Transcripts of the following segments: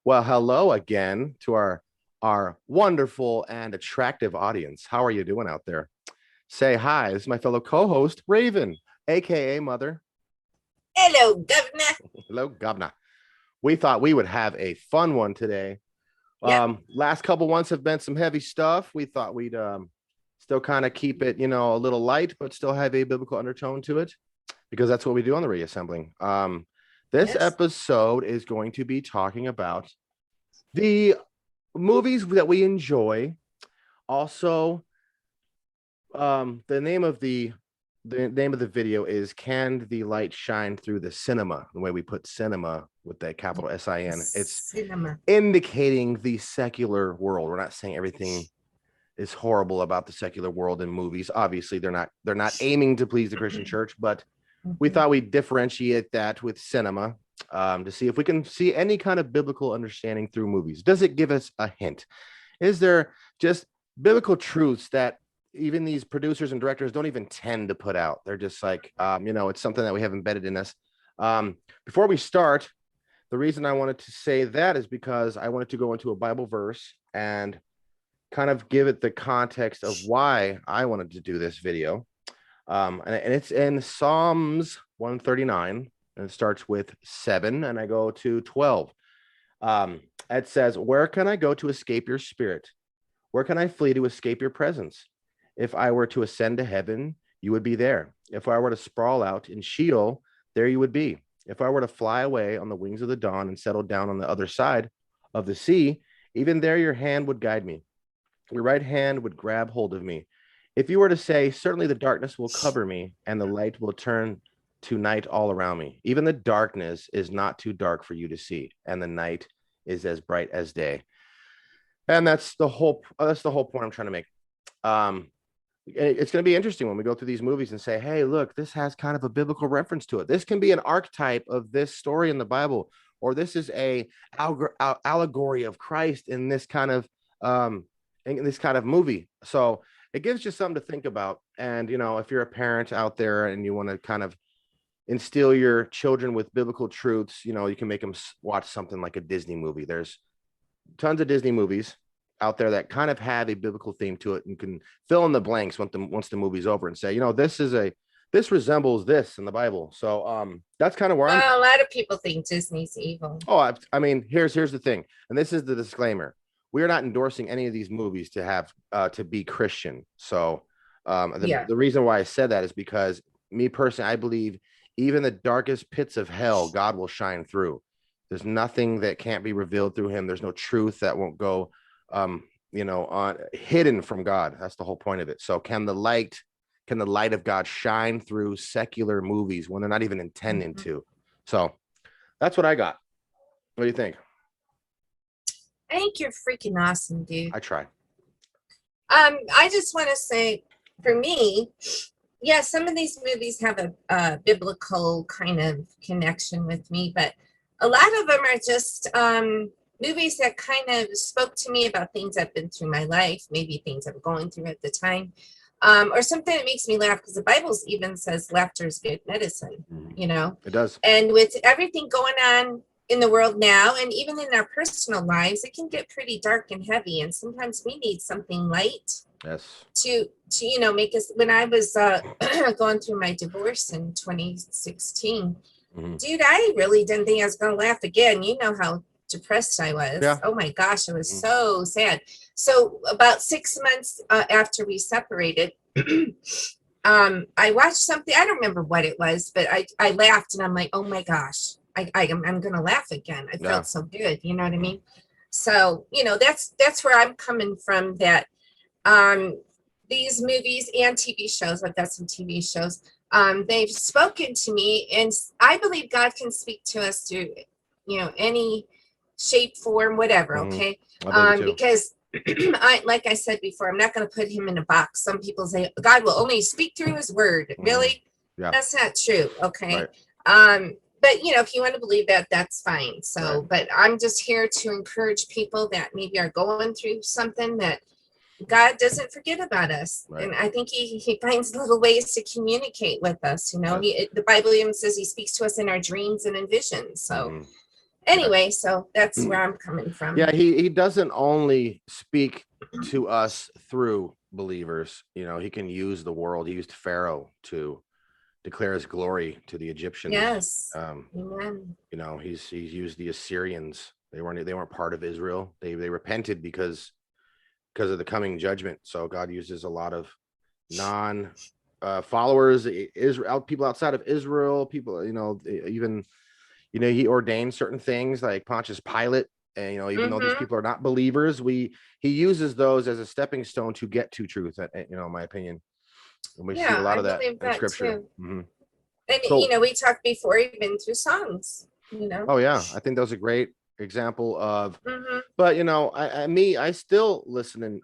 Well, hello again to our wonderful and attractive audience. How are you doing out there? Say hi. This is my fellow co-host, Raven, aka Mother. Hello, Governor. Hello, Governor. We thought we would have a fun one today. Yep. Last couple ones have been some heavy stuff. We thought we'd still kind of keep it, a little light, but still have a biblical undertone to it, because that's what we do on the reassembling. This Yes. episode is going to be talking about the movies that we enjoy. Also, the name of the video is "Can the Light Shine Through the Cinema?" The way we put cinema with that capital SIN, it's SINema. indicating the secular world. We're not saying everything is horrible about the secular world in movies. Obviously, they're not aiming to please the Christian church, but we thought we'd differentiate that with cinema, to see if we can see any kind of biblical understanding through movies. Does it give us a hint? Is there just biblical truths that even these producers and directors don't even tend to put out? They're just like, it's something that we have embedded in us. Before we start, the reason I wanted to say that is because I wanted to go into a Bible verse and kind of give it the context of why I wanted to do this video. And it's in Psalms 139, and it starts with 7, and I go to 12. It says, "Where can I go to escape your spirit? Where can I flee to escape your presence? If I were to ascend to heaven, you would be there. If I were to sprawl out in Sheol, there you would be. If I were to fly away on the wings of the dawn and settle down on the other side of the sea, even there your hand would guide me. Your right hand would grab hold of me. If you were to say, certainly the darkness will cover me and the light will turn to night all around me. Even the darkness is not too dark for you to see, and the night is as bright as day." And that's the whole point I'm trying to make. It's going to be interesting when we go through these movies and say, hey, look, this has kind of a biblical reference to it. This can be an archetype of this story in the Bible, or this is a allegory of Christ in this kind of movie. So it gives you something to think about. And, if you're a parent out there and you want to kind of instill your children with biblical truths, you can make them watch something like a Disney movie. There's tons of Disney movies out there that kind of have a biblical theme to it and can fill in the blanks once the movie's over and say, this resembles this in the Bible. So that's kind of where a lot of people think Disney's evil. Oh, I mean, here's the thing, and this is the disclaimer: we are not endorsing any of these movies to have to be Christian. So the reason why I said that is because me personally, I believe even the darkest pits of hell, God will shine through. There's nothing that can't be revealed through him. There's no truth that won't go hidden from God. That's the whole point of it. So can the light of God shine through secular movies when they're not even intending to? So that's what I got. What do you think? I think you're freaking awesome, dude. I try. I just want to say, for me, some of these movies have a biblical kind of connection with me, but a lot of them are just movies that kind of spoke to me about things I've been through in my life, maybe things I'm going through at the time, or something that makes me laugh, because the Bible even says laughter is good medicine, It does. And with everything going on in the world now, and even in our personal lives, it can get pretty dark and heavy, and sometimes we need something light. Yes. To make us. When I was going through my divorce in 2016, dude, I really didn't think I was going to laugh again. You know how depressed I was. Yeah. Oh my gosh, I was so sad. So about 6 months after we separated, I watched something. I don't remember what it was, but I laughed, and I'm like, oh my gosh, I'm gonna laugh again. I felt so good. You know what I mean? So that's where I'm coming from. That these movies and TV shows, I've got some TV shows. They've spoken to me, and I believe God can speak to us through any shape, form, whatever. Okay. Because like I said before, I'm not going to put him in a box. Some people say God will only speak through his word. Really? Yeah. That's not true. Okay. Right. But if you want to believe that, that's fine. So, right. But I'm just here to encourage people that maybe are going through something, that God doesn't forget about us. Right. And I think he finds little ways to communicate with us. The Bible even says he speaks to us in our dreams and in visions. So, Anyway, so that's where I'm coming from. Yeah, he doesn't only speak to us through believers. You know, he can use the world. He used Pharaoh to declare his glory to the Egyptians. Yes. Amen. You know, he's used the Assyrians. They weren't part of Israel. They repented because of the coming judgment. So God uses a lot of non followers, Israel, people outside of Israel, people, you know, even, you know, he ordained certain things like Pontius Pilate. And, you know, even though these people are not believers, he uses those as a stepping stone to get to truth, you know, in my opinion. And we see a lot of that in scripture. And, so, you know, we talked before, even through songs, you know. Oh, yeah. I think that was a great example of, but, you know, I'm still listening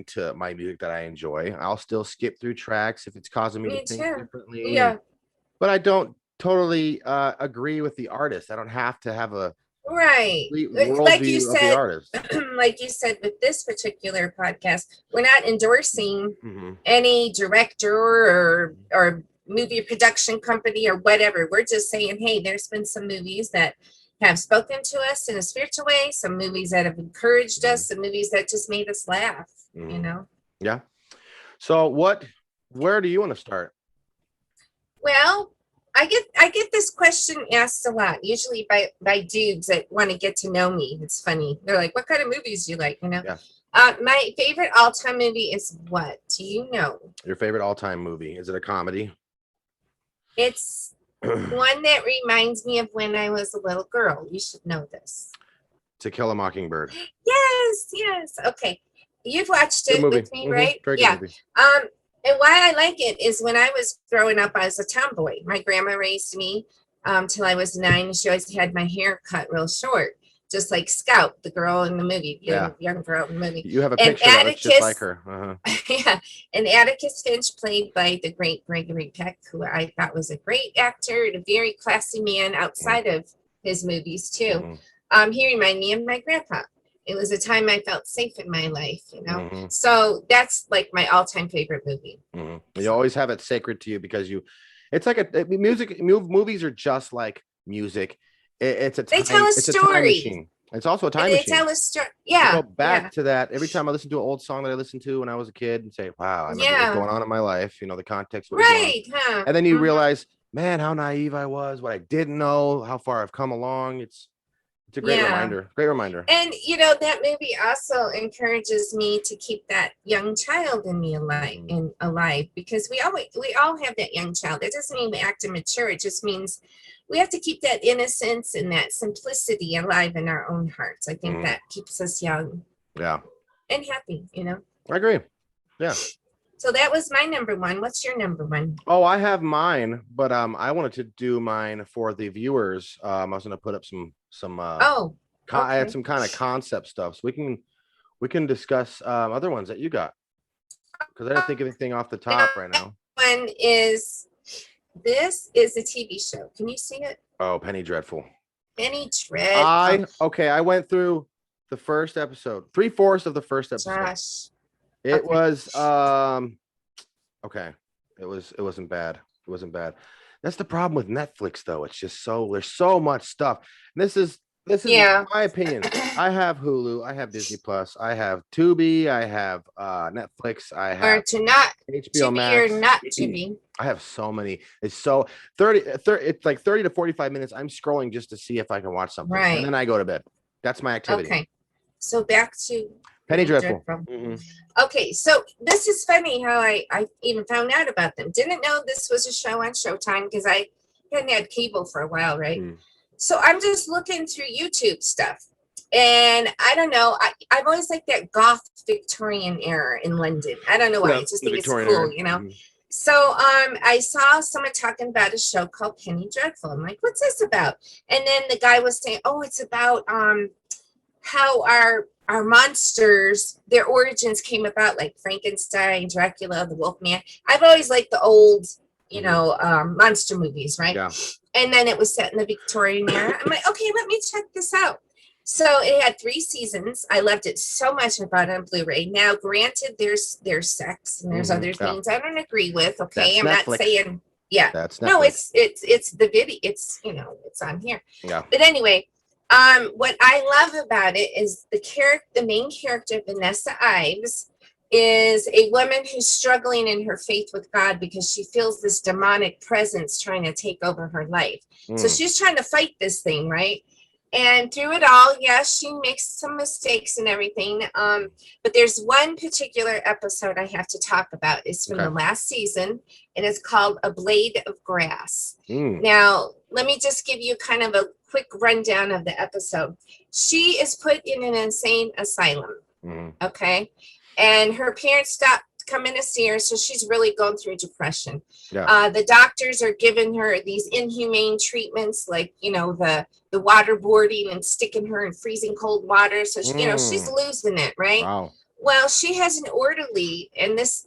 to my music that I enjoy. I'll still skip through tracks if it's causing me to think differently. Yeah. But I don't totally agree with the artist. I don't have to have a like you said, like you said with this particular podcast, we're not endorsing any director or movie production company or whatever. We're just saying, hey, there's been some movies that have spoken to us in a spiritual way, some movies that have encouraged us, some movies that just made us laugh, you know. Yeah. So where do you want to start? Well, I get this question asked a lot, usually by dudes that want to get to know me. It's funny. They're like, what kind of movies do you like? You know, my favorite all-time movie is what? Do you know? Your favorite all-time movie? Is it a comedy? It's one that reminds me of when I was a little girl. You should know this. To Kill a Mockingbird. Yes. Okay. You've watched it with me, right? Very good movie. And why I like it is when I was growing up, I was a tomboy. My grandma raised me till I was 9. She always had my hair cut real short, just like Scout, the girl in the movie, young girl in the movie. You have a picture that looks just like her. Yeah. And Atticus Finch, played by the great Gregory Peck, who I thought was a great actor and a very classy man outside of his movies too. He reminded me of my grandpa. It was a time I felt safe in my life, you know. So that's like my all-time favorite movie. You always have it sacred to you because it's like movies are just like music. They tell a story. It's also a time machine. They tell a story. Yeah. I go back to that every time I listen to an old song that I listened to when I was a kid and say, wow, I remember what's going on in my life, you know, the context. And then you realize, man, how naive I was, what I didn't know, how far I've come along. It's a great reminder. And, you know, that movie also encourages me to keep that young child in me alive because we all have that young child. It doesn't mean we act immature. It just means we have to keep that innocence and that simplicity alive in our own hearts. I think that keeps us young. Yeah. And happy, you know. I agree. Yeah. So that was my number one. What's your number one? Oh, I have mine, but I wanted to do mine for the viewers. I was going to put up I had some kind of concept stuff, so we can discuss other ones that you got because I didn't think of anything off the top right now. This is a TV show. Can you see it? Oh, Penny Dreadful. Penny Dreadful. I went through the first episode, 3/4 of the first episode. Josh. It was okay. It wasn't bad. It wasn't bad. That's the problem with Netflix, though. It's just there's so much stuff. And this is my opinion. I have Hulu, I have Disney Plus, I have Tubi, I have Netflix, I have HBO Max. Or not Tubi. I have so many. It's so 30 it's like 30 to 45 minutes. I'm scrolling just to see if I can watch something. Right. And then I go to bed. That's my activity. Okay. So back to Penny Dreadful. Okay, so this is funny how I even found out about them. Didn't know this was a show on Showtime because I hadn't had cable for a while, right? So I'm just looking through YouTube stuff. And I don't know, I've always liked that goth Victorian era in London. I don't know why. I just think it's cool, you know? So I saw someone talking about a show called Penny Dreadful. I'm like, what's this about? And then the guy was saying, oh, it's about how our monsters, their origins came about, like Frankenstein, Dracula, the Wolfman. I've always liked the old, you know, monster movies, right? Yeah. And then it was set in the Victorian era. I'm like, okay, let me check this out. So it had 3 seasons. I loved it so much. I bought it on Blu-ray. Now, granted, there's sex and there's other things I don't agree with. Okay, I'm not saying that's Netflix. No, it's the video. It's, you know, it's on here. Yeah. But anyway, What I love about it is the main character, Vanessa Ives, is a woman who's struggling in her faith with God because she feels this demonic presence trying to take over her life. So she's trying to fight this thing, right? And through it all, yes, she makes some mistakes and everything. But there's one particular episode I have to talk about. It's from the last season, and it's called A Blade of Grass. Now, let me just give you kind of a quick rundown of the episode. She is put in an insane asylum, okay? And her parents stopped coming to see her, so she's really going through depression. The doctors are giving her these inhumane treatments, like, you know, the waterboarding and sticking her in freezing cold water. So she, you know, she's losing it, right? Wow. Well, she has an orderly, and this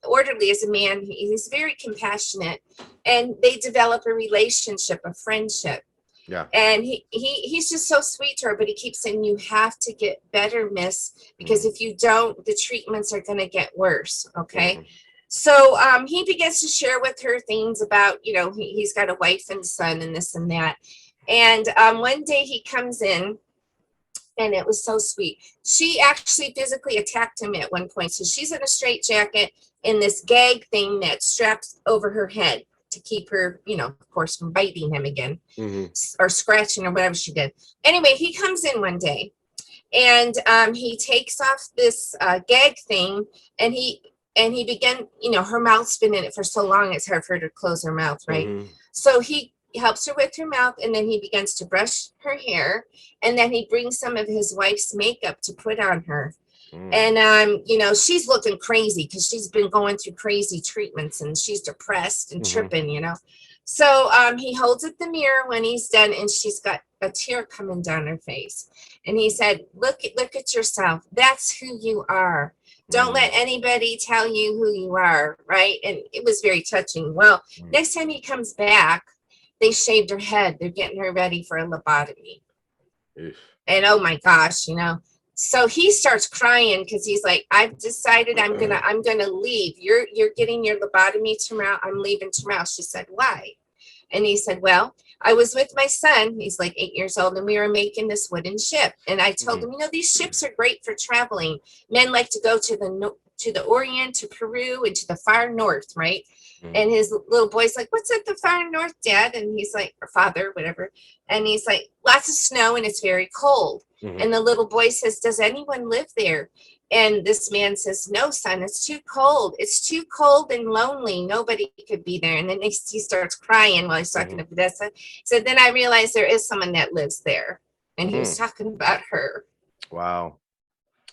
orderly is a man. He's very compassionate, and they develop a relationship, a friendship. Yeah. And he's just so sweet to her, but he keeps saying, you have to get better, miss, because if you don't, the treatments are going to get worse. Okay. So he begins to share with her things about, you know, he's got a wife and son and this and that. And one day he comes in, and it was so sweet. She actually physically attacked him at one point. So she's in a straitjacket in this gag thing that's strapped over her head to keep her, you know, of course, from biting him again or scratching or whatever she did. Anyway, he comes in one day, and he takes off this gag thing, and he began, you know, her mouth's been in it for so long, it's hard for her to close her mouth, right? So he helps her with her mouth, and then he begins to brush her hair, and then he brings some of his wife's makeup to put on her. And you know, she's looking crazy because she's been going through crazy treatments, and she's depressed and tripping, you know. So he holds up the mirror when he's done, and she's got a tear coming down her face, and he said, look at yourself. That's who you are. Don't let anybody tell you who you are, right? And it was very touching. Well, next time he comes back, they shaved her head. They're getting her ready for a lobotomy. And oh my gosh, you know. So he starts crying because he's like, I've decided I'm gonna leave. You're getting your lobotomy tomorrow. I'm leaving tomorrow. She said, why? And he said, well, I was with my son. He's like 8 years old, and we were making this wooden ship. And I told him, you know, these ships are great for traveling. Men like to go to the Orient, to Peru, and to the far north, right? And his little boy's like, what's at the far north, Dad? And he's like, or father, whatever. And he's like, lots of snow, and it's very cold. And the little boy says, does anyone live there? And this man says, no, son, it's too cold. It's too cold and lonely. Nobody could be there. And then he starts crying while he's talking to Vanessa. So then I realized there is someone that lives there. And he was talking about her. Wow.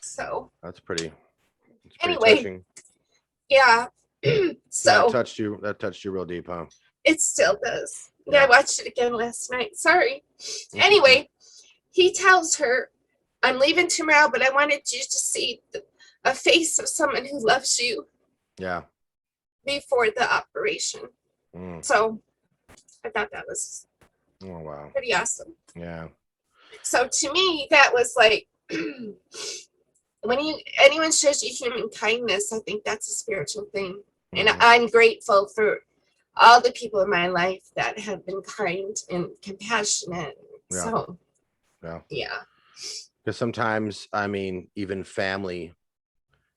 So that's pretty anyway, touching. Yeah. So that touched you real deep, huh? It still does. Yeah, I watched it again last night. Sorry. Anyway, he tells her, I'm leaving tomorrow, but I wanted you to see a face of someone who loves you. Yeah. Before the operation. So I thought that was pretty awesome. Yeah. So to me, that was like, when anyone shows you human kindness, I think that's a spiritual thing. And I'm grateful for all the people in my life that have been kind and compassionate. So, yeah. Because sometimes, I mean, even family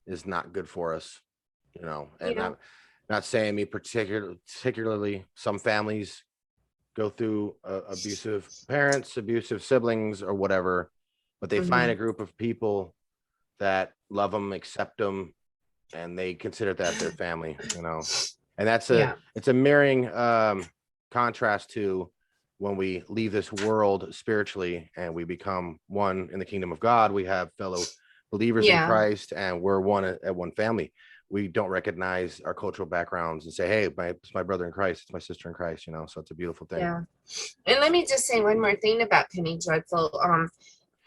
is not good for us, you know. And I'm not saying me particularly. Some families go through abusive parents, abusive siblings, or whatever, but they find a group of people that love them, accept them, and they consider that their family, you know. And that's it's a mirroring contrast to when we leave this world spiritually and we become one in the kingdom of God. We have fellow believers in Christ, and we're one at one family. We don't recognize our cultural backgrounds and say, hey, it's my brother in Christ, it's my sister in Christ, you know. So it's a beautiful thing. Yeah. And let me just say one more thing about Penny Dreadful.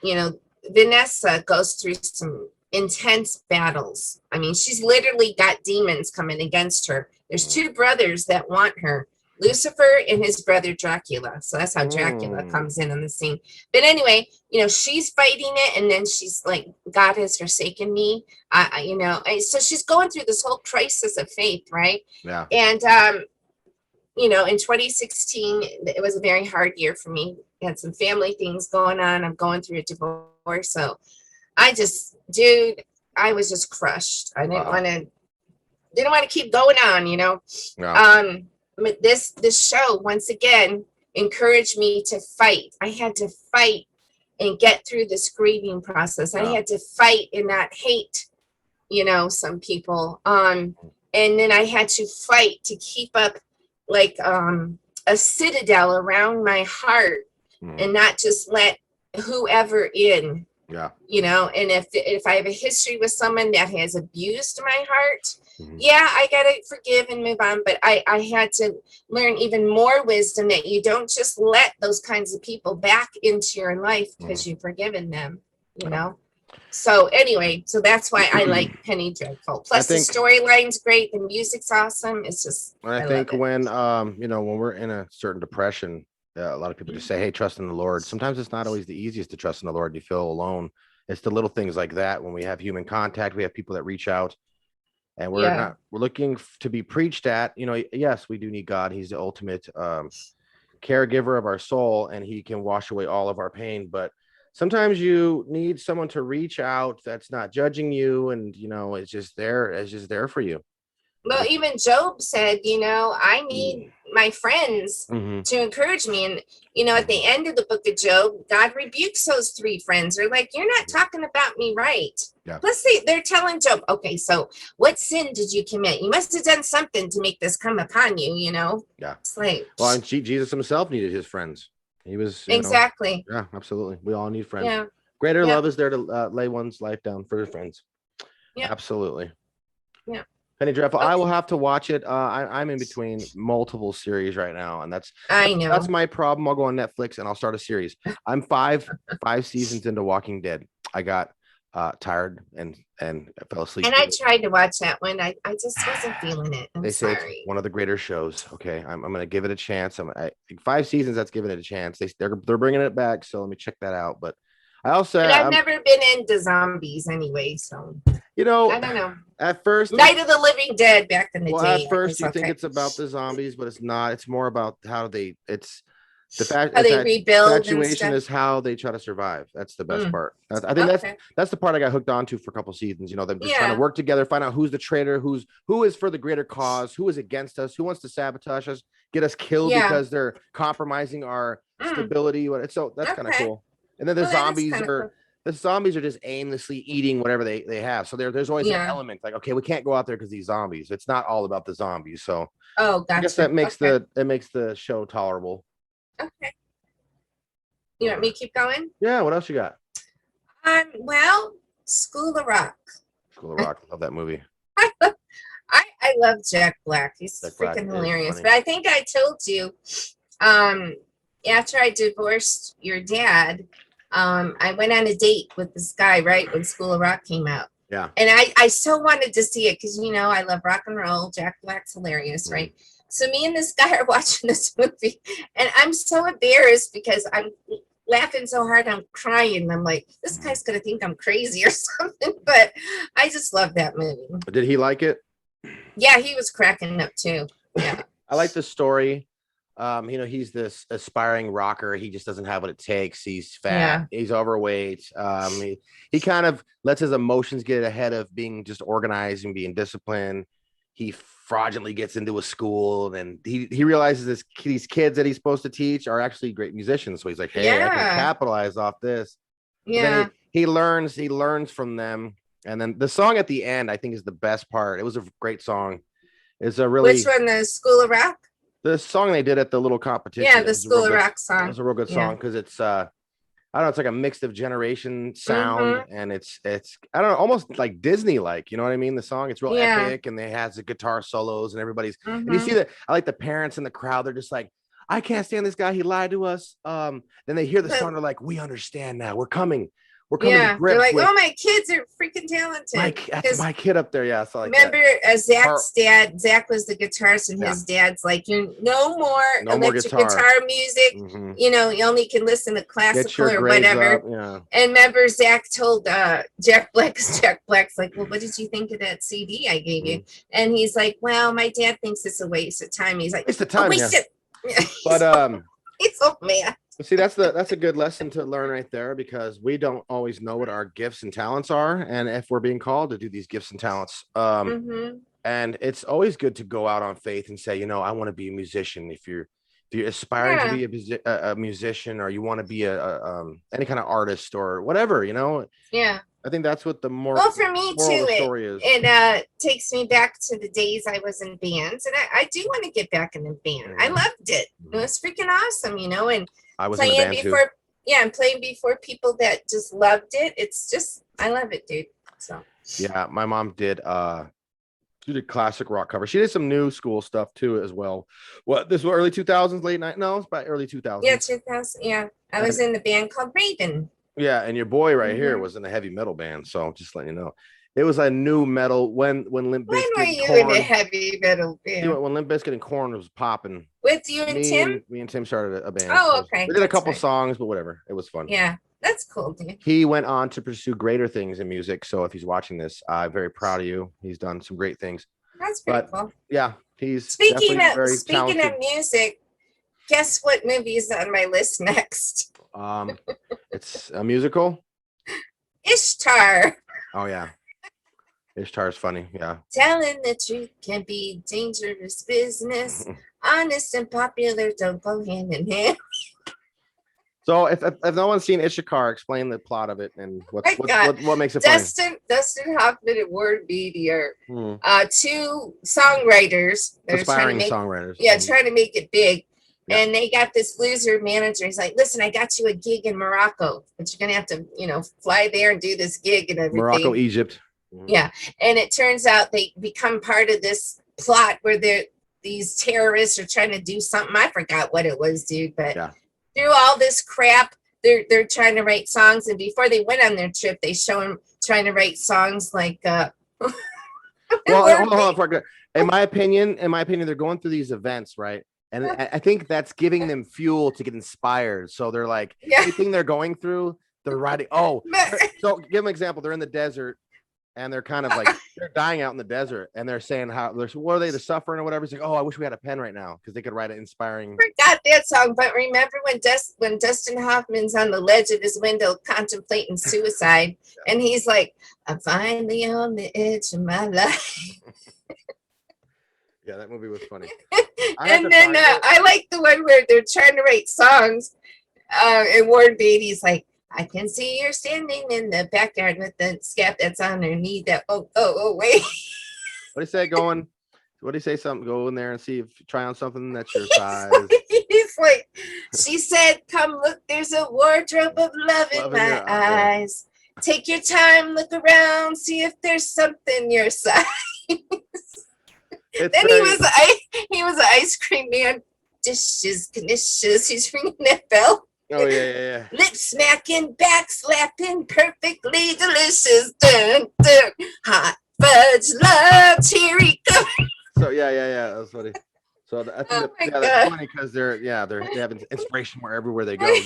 You know, Vanessa goes through some intense battles. I mean, she's literally got demons coming against her. There's two brothers that want her, Lucifer and his brother Dracula. So that's how Dracula comes in on the scene. But anyway, you know, she's fighting it, and then she's like, God has forsaken me. You know, so she's going through this whole crisis of faith, right? Yeah. And you know, in 2016, it was a very hard year for me. had some family things going on. I'm going through a divorce. So I was just crushed. I didn't want to keep going on, you know. Yeah. But this show once again encouraged me to fight. I had to fight and get through this grieving process. I had to fight and not hate, you know, some people. And then I had to fight to keep up like a citadel around my heart and not just let whoever in. Yeah. You know, and if I have a history with someone that has abused my heart, yeah, I gotta forgive and move on. But I had to learn even more wisdom that you don't just let those kinds of people back into your life because you've forgiven them, you know. So anyway, so that's why I like Penny Dreadful. Plus the storyline's great, the music's awesome. It's just I think when you know, when we're in a certain depression, a lot of people just say, hey, trust in the Lord. Sometimes it's not always the easiest to trust in the Lord. You feel alone. It's the little things like that. When we have human contact, we have people that reach out, and we're looking to be preached at. You know, yes, we do need God. He's the ultimate caregiver of our soul, and he can wash away all of our pain. But sometimes you need someone to reach out that's not judging you, and you know, it's just there for you. Well, even Job said, you know, I need my friends to encourage me. And, you know, at the end of the book of Job, God rebukes those 3 friends. They're like, you're not talking about me right. Yeah. Let's see. They're telling Job, okay, so what sin did you commit? You must have done something to make this come upon you, you know? Yeah. It's like, well, and Jesus himself needed his friends. He was exactly. Yeah, absolutely. We all need friends. Yeah. Greater love is there to lay one's life down for his friends. Yeah. Absolutely. Yeah. Penny Dreadful. Okay. I will have to watch it. I'm in between multiple series right now, and that's my problem. I'll go on Netflix and I'll start a series. I'm five seasons into Walking Dead. I got tired and I fell asleep. And I tried to watch that one. I just wasn't feeling it. They say it's one of the greater shows. Okay, I'm going to give it a chance. 5 seasons. That's giving it a chance. They're bringing it back, so let me check that out. But I've never been into zombies anyway, so you know, I don't know. At first, Night of the Living Dead back in the day. At first, you think it's about the zombies, but it's not. It's more about how they. It's the fact how they rebuild. Situation is how they try to survive. That's the best part. I think that's the part I got hooked onto for a couple seasons. You know, them just trying to work together, find out who's the traitor, who is for the greater cause, who is against us, who wants to sabotage us, get us killed because they're compromising our stability. So that's kind of cool. And then the zombies are just aimlessly eating whatever they have. So there's always an element like, okay, we can't go out there because these zombies. It's not all about the zombies. So gotcha. I guess that makes the show tolerable. Okay. You want me to keep going? Yeah. What else you got? Well, School of Rock. School of Rock. Love that movie. I love Jack Black. He's freaking hilarious. But I think I told you, after I divorced your dad, I went on a date with this guy right when School of Rock came out. Yeah. And I so wanted to see it because, you know, I love rock and roll. Jack Black's hilarious, right? So me and this guy are watching this movie, and I'm so embarrassed because I'm laughing so hard I'm crying. I'm like, this guy's going to think I'm crazy or something. But I just love that movie. Did he like it? Yeah, he was cracking up too. Yeah. I like the story. You know, he's this aspiring rocker. He just doesn't have what it takes. He's fat. He's overweight. He kind of lets his emotions get ahead of being just organized and being disciplined. He fraudulently gets into a school, and he realizes these kids that he's supposed to teach are actually great musicians. So he's like, hey, I can capitalize off this. Yeah. He learns from them. And then the song at the end, I think, is the best part. It was a great song. It's a really which one? The School of Rock? The song they did at the little competition. Yeah, the School of Rock song. It was a real good song because it's I don't know, it's like a mixed of generation sound, and it's I don't know, almost like Disney like, you know what I mean? The song, it's real epic, and they has the guitar solos and everybody's and you see that. I like the parents in the crowd, they're just like, I can't stand this guy, he lied to us. Then they hear the song, they're like, we understand now, we're coming to grips. They're like, oh, my kids are freaking talented. That's my kid up there. Yeah. So like remember Zach's dad, Zach was the guitarist, and his dad's like, you no more electric guitar music. You know, you only can listen to classical or whatever. And remember Zach told Jack Black's like, well, what did you think of that CD I gave you? And he's like, well, my dad thinks it's a waste of time. He's like, waste of time. But he's so mad. See, that's a good lesson to learn right there, because we don't always know what our gifts and talents are, and if we're being called to do these gifts and talents. Mm-hmm. And it's always good to go out on faith and say, I want to be a musician. If you're aspiring to Yeah. be a musician, or you want to be any kind of artist or whatever, Yeah. I think that's what the Well, for me moral of too, the story is. it takes me back to the days I was in bands, and I do want to get back in the band. I loved it. It was freaking awesome, and I was in a playing band too. before, yeah, and playing before people that just loved it. It's just, I love it, dude. So Yeah, my mom did she did classic rock cover. She did some new school stuff too as well. What, this was early 2000s, late night? No, it's about early 2000s. yeah, 2000. Yeah, I was in the band called Raven. Yeah, and your boy right here was in a heavy metal band. So just letting you know, it was a new metal when Limp When were Bizkit, you in a heavy metal band? when Limp Bizkit and Korn was popping. With you and Tim? Me and Tim started a band. Oh, okay. We did a couple songs, but whatever. It was fun. Yeah, that's cool, dude. He went on to pursue greater things in music. So if he's watching this, I'm very proud of you. He's done some great things. That's pretty cool. Yeah, he's speaking talented. of music. Guess what movie is on my list next? It's a musical. Ishtar. Oh yeah, Ishtar's funny. Yeah. Telling the truth can be dangerous business. Honest and popular don't go hand in hand. So if no one's seen Ishtar, explain the plot of it and what makes it funny. Dustin Hoffman and Warren Beatty are two songwriters. Aspiring songwriters. Yeah, trying to make it big. Yeah. And they got this loser manager. He's like, listen, I got you a gig in Morocco, but you're going to have to, fly there and do this gig and everything. Morocco, Egypt. Yeah. And it turns out they become part of this plot where these terrorists are trying to do something. I forgot what it was, dude, but through all this crap, they're trying to write songs. And before they went on their trip, they show them trying to write songs like, well, hold on. In my opinion, they're going through these events, right? And I think that's giving them fuel to get inspired. So they're like, everything they're going through, they're writing. Oh, so give them an example. They're in the desert and they're kind of like, they're dying out in the desert. And they're saying what are they, the suffering or whatever? It's like, oh, I wish we had a pen right now because they could write an inspiring. I forgot that song, but remember when Dustin Hoffman's on the ledge of his window contemplating suicide, and he's like, I'm finally on the edge of my life. Yeah, that movie was funny. And then I like the one where they're trying to write songs. And Warren Beatty's like, I can see you're standing in the backyard with the scab that's on her knee. Wait. What do you say? What do you say? Something? Go in there and see if you try on something that's your size. He's like, she said, come look, there's a wardrobe of love in my eyes. Take your time, look around, see if there's something your size. Then he was an ice cream man. Dishes, knishes. He's ringing that bell. Oh yeah. Lip smacking, back slapping, perfectly delicious. Dun dun. Hot fudge love, here he comes. So yeah, that was funny. So I think that's funny because they have inspiration everywhere they go.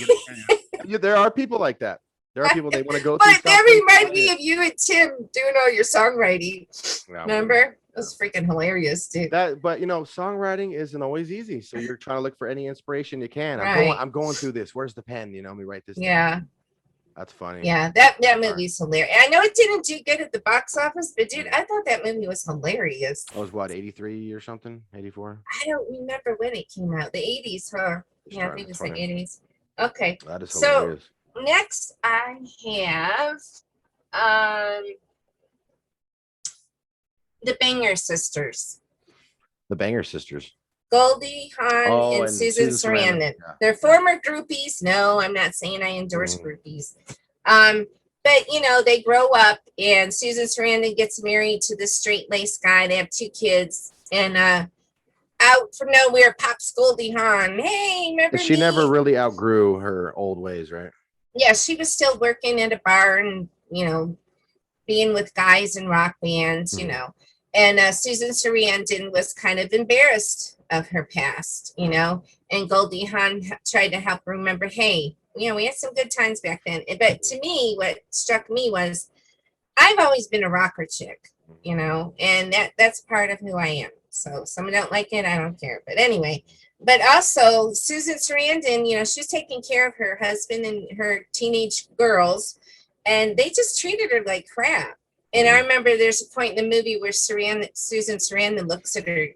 There are people like that. There are people they want to go through. But that reminded me of you and Tim doing all your songwriting. Remember? It was freaking hilarious, dude. But songwriting isn't always easy. So you're trying to look for any inspiration you can. I'm going through this. Where's the pen? Let me write this. Yeah. Down. That's funny. Yeah, that movie's hilarious. I know it didn't do good at the box office, but dude, I thought that movie was hilarious. It was what, 83 or something? 84? I don't remember when it came out. The 80s, huh? Yeah, I think it's like 80s. Okay. That is hilarious. So next I have the Banger Sisters. The Banger Sisters. Goldie Hawn and Susan Sarandon. Yeah. They're former groupies. No, I'm not saying I endorse groupies. But they grow up and Susan Sarandon gets married to this straight-laced guy. They have 2 kids. And out from nowhere pops Goldie Hawn. Hey, remember me? She never really outgrew her old ways, right? Yeah, she was still working at a bar and, being with guys in rock bands, And Susan Sarandon was kind of embarrassed of her past, and Goldie Hawn tried to help her remember, hey, we had some good times back then. But to me, what struck me was I've always been a rocker chick, and that's part of who I am. So if someone don't like it, I don't care. But anyway, but also Susan Sarandon, she's taking care of her husband and her teenage girls, and they just treated her like crap. And I remember there's a point in the movie where Susan Sarandon looks at her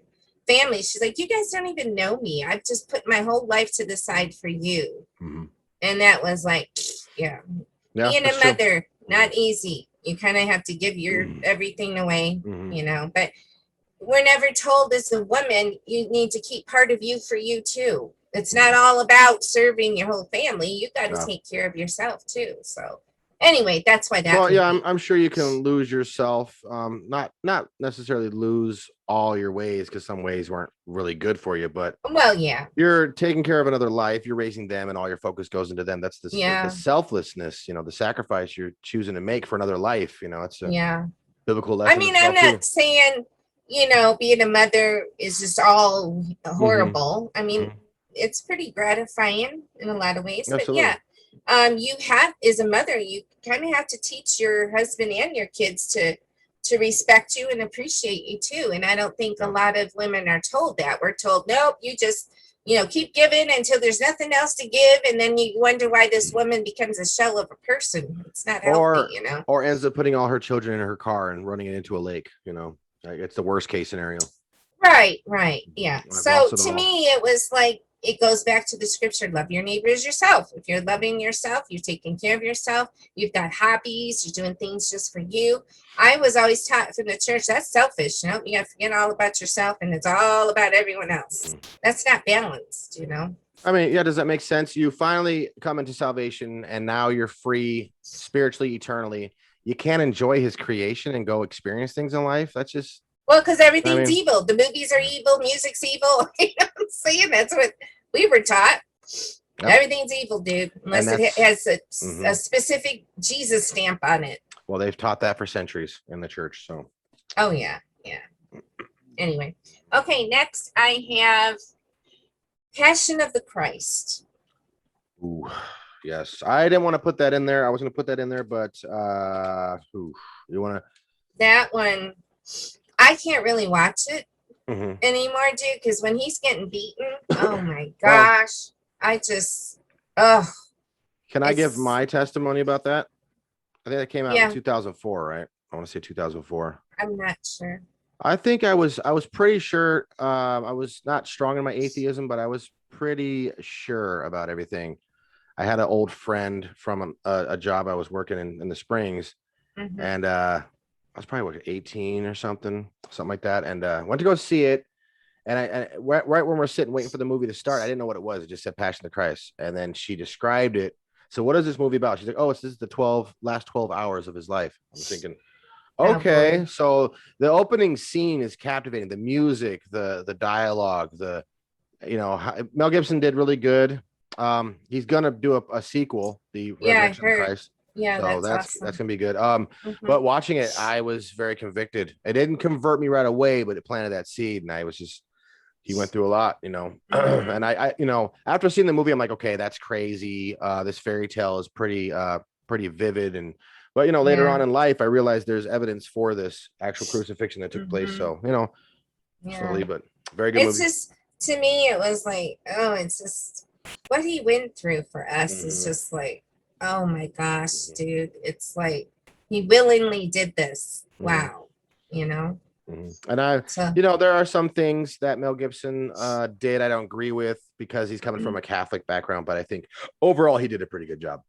family. She's like, "You guys don't even know me. I've just put my whole life to the side for you." And that was like, yeah, being a mother, not easy. You kind of have to give your everything away, but we're never told as a woman, you need to keep part of you for you too. It's not all about serving your whole family. You got to take care of yourself too. So anyway, that's why that. Well, yeah, I'm sure you can lose yourself. Not necessarily lose all your ways, because some ways weren't really good for you. But you're taking care of another life. You're raising them, and all your focus goes into them. That's the selflessness. The sacrifice you're choosing to make for another life. It's a biblical lesson. I mean, I'm not saying being a mother is just all horrible. I mean, it's pretty gratifying in a lot of ways. Absolutely. But you have, as a mother, you kind of have to teach your husband and your kids to respect you and appreciate you too. And I don't think a lot of women are told that. We're told, nope, you just keep giving until there's nothing else to give, and then you wonder why this woman becomes a shell of a person. It's not healthy, or ends up putting all her children in her car and running it into a lake. It's the worst case scenario. Right, yeah. So to me, it was like, it goes back to the scripture, love your neighbor as yourself. If you're loving yourself, you're taking care of yourself, you've got hobbies, you're doing things just for you. I was always taught from the church, that's selfish. You got to forget all about yourself and it's all about everyone else. That's not balanced, I mean, yeah, does that make sense? You finally come into salvation and now you're free spiritually, eternally. You can't enjoy his creation and go experience things in life. That's just... Well, because everything's evil. The movies are evil. Music's evil. I'm saying that's what we were taught. Yep. Everything's evil, dude, unless it has a specific Jesus stamp on it. Well, they've taught that for centuries in the church. So. Oh, yeah. Anyway. Okay, next I have Passion of the Christ. Ooh, yes. I didn't want to put that in there. I was going to put that in there, but you want to... That one... I can't really watch it anymore, dude, because when he's getting beaten, oh my gosh, I just, Can I give my testimony about that? I think that came out in 2004, right? I want to say 2004. I'm not sure. I think I was pretty sure. I was not strong in my atheism, but I was pretty sure about everything. I had an old friend from a job I was working in the Springs, and I was probably 18 or something like that, and went to go see it. And I right when we're sitting waiting for the movie to start, I didn't know what it was. It just said Passion of the Christ, and then she described it. So what is this movie about? She's like, "Oh, this is the last 12 hours of his life." I'm thinking, okay, so the opening scene is captivating. The music, the dialogue, Mel Gibson did really good. He's gonna do a sequel, the Resurrection of Christ. Yeah, so that's awesome. That's gonna be good. But watching it, I was very convicted. It didn't convert me right away, but it planted that seed, and I was just... He went through a lot, and I after seeing the movie, I'm like, okay, that's crazy. This fairy tale is pretty vivid, but later on in life, I realized there's evidence for this actual crucifixion that took place. So slowly, but very good movie. Just, to me, it was like, it's just what he went through for us is just like, oh my gosh, dude. It's like he willingly did this. Wow. And there are some things that Mel Gibson did I don't agree with, because he's coming from a Catholic background, but I think overall he did a pretty good job.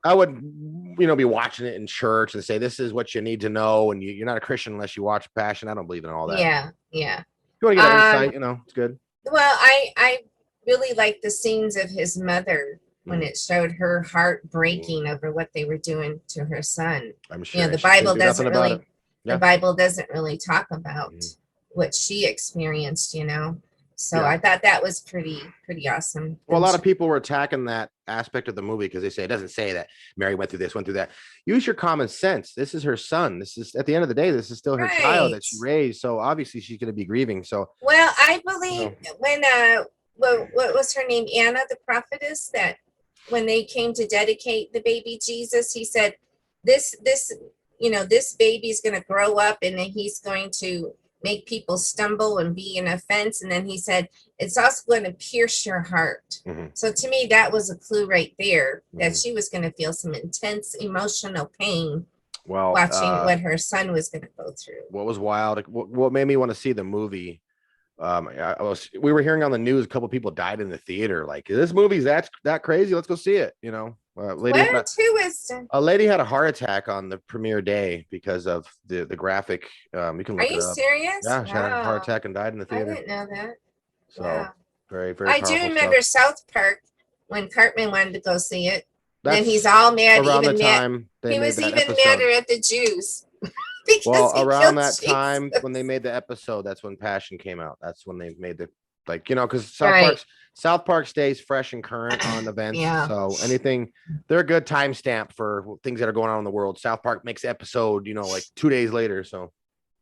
I would be watching it in church and say, this is what you need to know, and you're not a Christian unless you watch Passion. I don't believe in all that. Yeah if you want to get an insight, it's good. Well, I really like the scenes of his mother when it showed her heart breaking over what they were doing to her son. I'm sure the Bible doesn't really the Bible doesn't really talk about what she experienced, So I thought that was pretty awesome. Well, a lot of people were attacking that aspect of the movie because they say it doesn't say that Mary went through this, went through that. Use your common sense. This is her son. This is, at the end of the day, this is still her child that she raised. So obviously she's going to be grieving. So I believe when what was her name, Anna the prophetess, that when they came to dedicate the baby Jesus, he said, this baby's going to grow up and then he's going to make people stumble and be an offense. And then he said, it's also going to pierce your heart. So to me, that was a clue right there that she was going to feel some intense emotional pain watching what her son was going to go through. What was wild, what made me want to see the movie, we were hearing on the news a couple people died in the theater. Like, this movie's that crazy, let's go see it, you know. A lady had a heart attack on the premiere day because of the graphic. You can look Are you serious? Yeah, she had a heart attack and died in the theater. I didn't know that. So very, very I do remember stuff. South Park when Cartman wanted to go see it. Then he's all mad. Around even the time he was even madder at the Jews. Well, around that time when they made the episode, that's when Passion came out. That's when they made the, like, you know, because South Park stays fresh and current on events. Yeah. So anything, they're a good timestamp for things that are going on in the world. South Park makes episode, you know, like 2 days later. So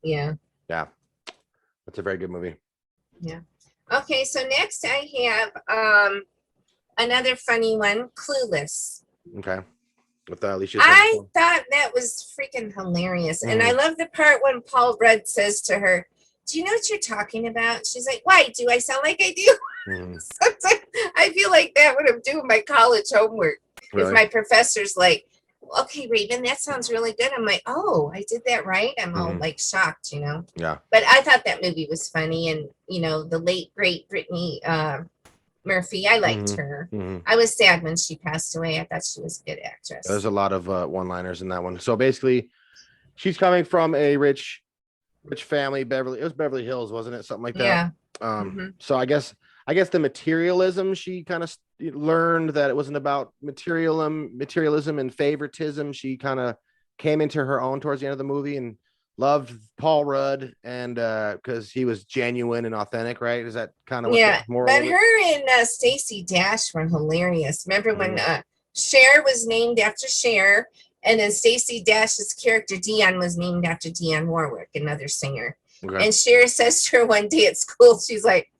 yeah, that's a very good movie. Yeah. Okay, so next I have another funny one, Clueless. Okay. With Alicia. I thought that was freaking hilarious. And I love the part when Paul Rudd says to her, do you know what you're talking about? She's like, why? Do I sound like I do? Sometimes I feel like that when I'm doing my college homework. Really? If my professor's like, okay, Raven, that sounds really good. I'm like, oh, I did that right. I'm all like shocked, you know? Yeah. But I thought that movie was funny. And, you know, the late, great Brittany Murphy, I liked her. I was sad when she passed away. I thought she was a good actress. There's a lot of one-liners in that one. So basically, she's coming from a rich family. It was Beverly Hills, wasn't it? Something like that. Yeah. So I guess the materialism, she kind of learned that it wasn't about materialism and favoritism. She kind of came into her own towards the end of the movie and loved Paul Rudd, and because he was genuine and authentic, right? Is that kind of what the moral? But her and Stacey Dash were hilarious. Remember when Cher was named after Cher, and then Stacey Dash's character Dionne was named after Dionne Warwick, another singer. Okay. And Cher says to her one day at school, she's like,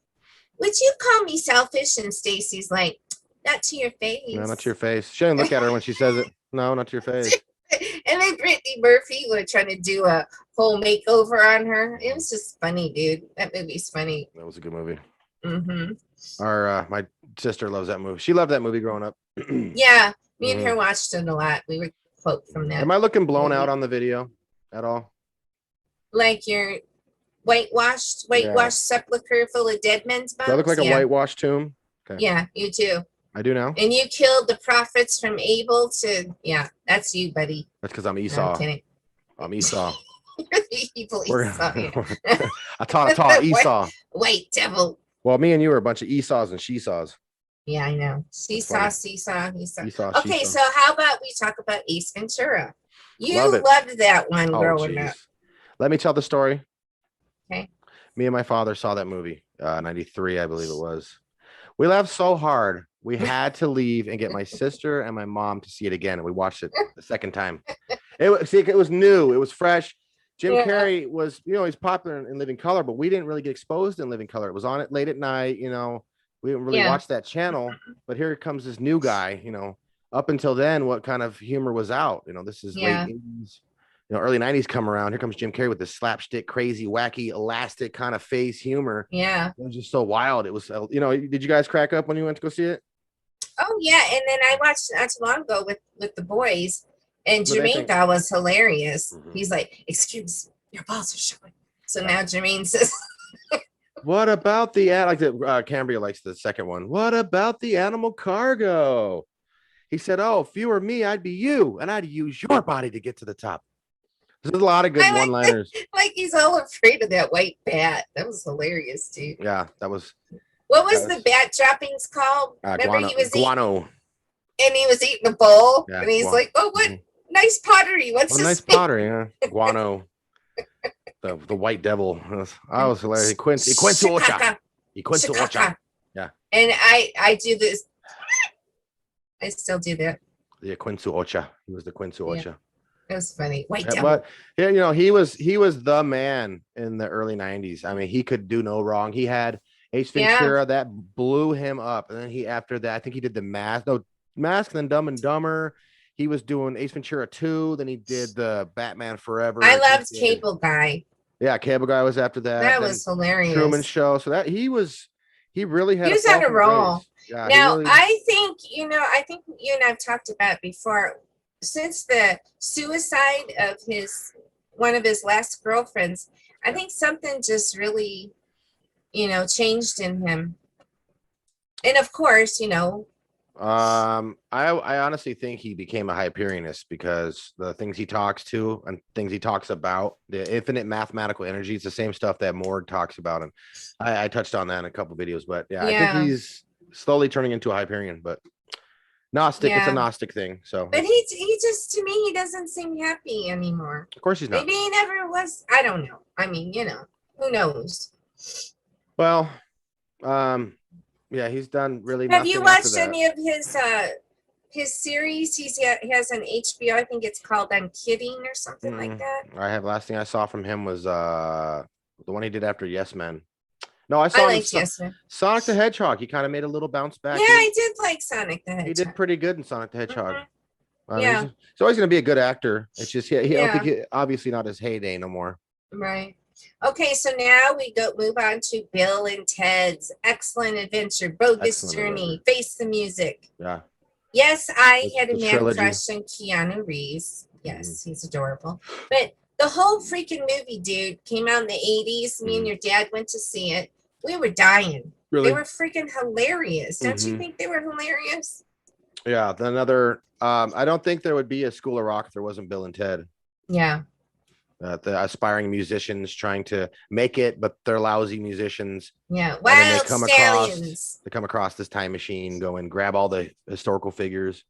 would you call me selfish? And Stacey's like, not to your face. No, not to your face. She didn't look at her when she says it. No, not to your face. And then Brittany Murphy was trying to do a whole makeover on her. It was just funny, dude. That movie's funny. That was a good movie. My sister loves that movie. She loved that movie growing up. Yeah, me and her watched it a lot. We would quote from that. Am I looking blown out on the video at all? Like your whitewashed sepulcher full of dead men's bones? Do I look like a whitewashed tomb? Okay. Yeah, you do. I do now. And you killed the prophets from Abel to, that's you, buddy. That's because I'm Esau. No, I'm kidding. I'm Esau. You're the evil Esau. I taught Esau. White devil. Well, me and you are a bunch of Esau's and Shesaws. Yeah, I know. Seesaw. Okay, so how about we talk about Ace Ventura? You loved that one growing up. Let me tell the story. Okay. Me and my father saw that movie, 93, I believe it was. We laughed so hard, we had to leave and get my sister and my mom to see it again. And we watched it the second time. It was new. It was fresh. Jim Carrey was, he's popular in Living Color, but we didn't really get exposed in Living Color. It was on it late at night. We didn't really watch that channel. But here comes this new guy. Up until then, what kind of humor was out? This is late 80s. Early 90s come around. Here comes Jim Carrey with this slapstick, crazy, wacky, elastic kind of face humor. Yeah. It was just so wild. It was, did you guys crack up when you went to go see it? Oh, yeah. And then I watched not too long ago with the boys, and Jermaine thought was hilarious. He's like, excuse me, your balls are showing. So now Jermaine says, what about Cambria likes the second one. What about the animal cargo? He said, oh, if you were me, I'd be you, and I'd use your body to get to the top. There's a lot of good one-liners. Like he's all afraid of that white bat. That was hilarious, dude. Yeah, that was. What was the bat droppings called? Remember, he was guano. And he was eating a bowl, and he's like, "Oh, what nice pottery! What's this? Nice pottery? Yeah, guano." the white devil. I was hilarious. Quincy Ocha. Quincy Ocha. Yeah. And I do this. I still do that. Yeah, Quincy Ocha. He was the Quincy Ocha. Yeah. It was funny. White devil. But he was the man in the early 90s. I mean, he could do no wrong. He had Ace Ventura that blew him up. And then after that, I think he did the Mask, and then Dumb and Dumber. He was doing Ace Ventura 2. Then he did the Batman Forever. I loved Cable Guy. Yeah, Cable Guy was after that. That Then was hilarious. Truman Show. So that he really had He a was fall on a from roll. grace. Yeah, he Now, really. I think you and I've talked about before, since the suicide of one of his last girlfriends, I think something just really, changed in him. And of course, I honestly think he became a Hyperionist because the things he talks to and things he talks about, the infinite mathematical energy, it's the same stuff that Morg talks about, and I touched on that in a couple videos. But yeah, I think he's slowly turning into a Hyperion, but Gnostic. It's a Gnostic thing. So, but he just, to me, he doesn't seem happy anymore. Of course he's not. Maybe he never was. I don't know. I mean, who knows? Well, yeah, he's done really. Have you watched any of his series? He has an HBO. I think it's called "I'm Kidding" or something like that. I have. Last thing I saw from him was the one he did after Yes Men. No, I saw Yes Men. Sonic the Hedgehog. He kind of made a little bounce back. Yeah, I did like Sonic the Hedgehog. He did pretty good in Sonic the Hedgehog. Yeah, he's always going to be a good actor. It's just I don't think obviously not his heyday no more. Right. Okay, so now we move on to Bill and Ted's Excellent Adventure, Bogus Journey, Face the Music. Yeah. Yes, I had a man crush on Keanu Reeves. Yes, he's adorable. But the whole freaking movie, dude, came out in the 80s. Me and your dad went to see it. We were dying. Really? They were freaking hilarious. Don't you think they were hilarious? Yeah. Another, I don't think there would be a School of Rock if there wasn't Bill and Ted. Yeah. The aspiring musicians trying to make it, but they're lousy musicians. Yeah, wild stallions. They come across this time machine, go and grab all the historical figures.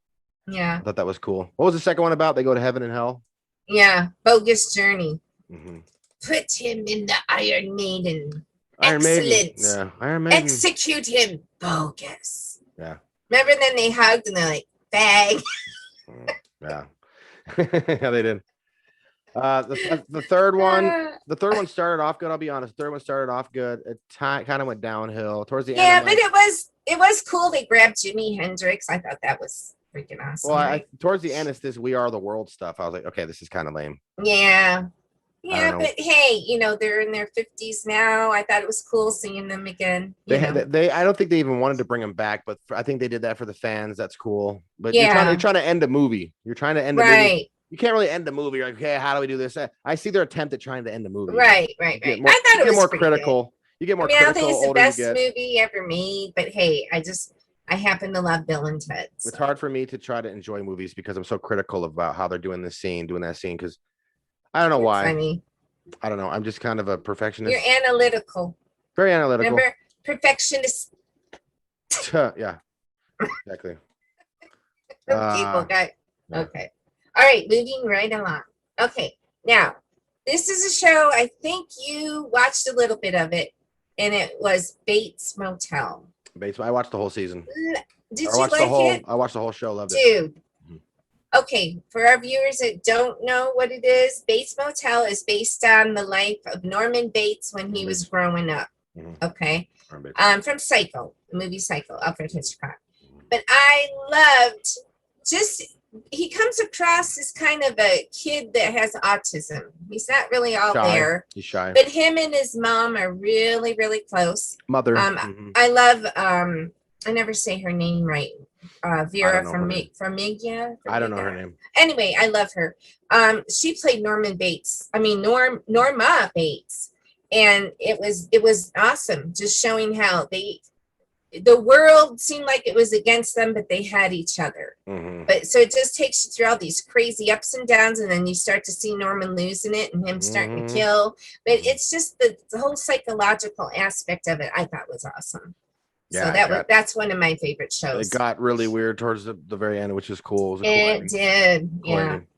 Yeah, I thought that was cool. What was the second one about? They go to heaven and hell. Yeah, Bogus Journey. Put him in the Iron Maiden. Excellent. Yeah, Iron Maiden. Execute him. Bogus. Yeah. Remember then they hugged and they're like, bag. Yeah. Yeah, they did. The third one started off good. I'll be honest. The third one started off good. It kind of went downhill towards the end. Yeah, but it was cool. They grabbed Jimi Hendrix. I thought that was freaking awesome. Well, towards the end, it's this "We Are the World" stuff. I was like, okay, this is kind of lame. Yeah, but hey, they're in their 50s now. I thought it was cool seeing them again. They I don't think they even wanted to bring them back, but I think they did that for the fans. That's cool. But you're trying to end a movie. You're trying to end a movie. You can't really end the movie. You're like, okay, how do we do this? I see their attempt at trying to end the movie. Right. I thought it was more critical. Good. You get more critical. I don't think it's the best movie ever made, but hey, I happen to love Bill and Ted. So. It's hard for me to try to enjoy movies because I'm so critical about how they're doing this scene, doing that scene. Because I don't know why. Funny. I don't know. I'm just kind of a perfectionist. You're analytical. Very analytical. Remember, perfectionist. Yeah, exactly. People guy. Okay. All right, moving right along. Okay, now this is a show. I think you watched a little bit of it, and it was Bates Motel. I watched the whole season. Did you like it? I watched the whole show. Loved it. Dude. Okay, for our viewers that don't know what it is, Bates Motel is based on the life of Norman Bates when he was growing up. Okay, from Psycho, the movie Psycho, Alfred Hitchcock. But I loved he comes across as kind of a kid that has autism. He's not really all there. He's shy. But him and his mom are really, really close. Mother. I love, I never say her name right. Vera Farmiga. I don't know her name. Anyway, I love her. She played Norma Bates. And it was awesome, just showing how the world seemed like it was against them, but they had each other. But so it just takes you through all these crazy ups and downs, and then you start to see Norman losing it and him starting to kill. But it's just the whole psychological aspect of it I thought was awesome. Yeah, so that's one of my favorite shows. It got really weird towards the very end, which is cool. It did.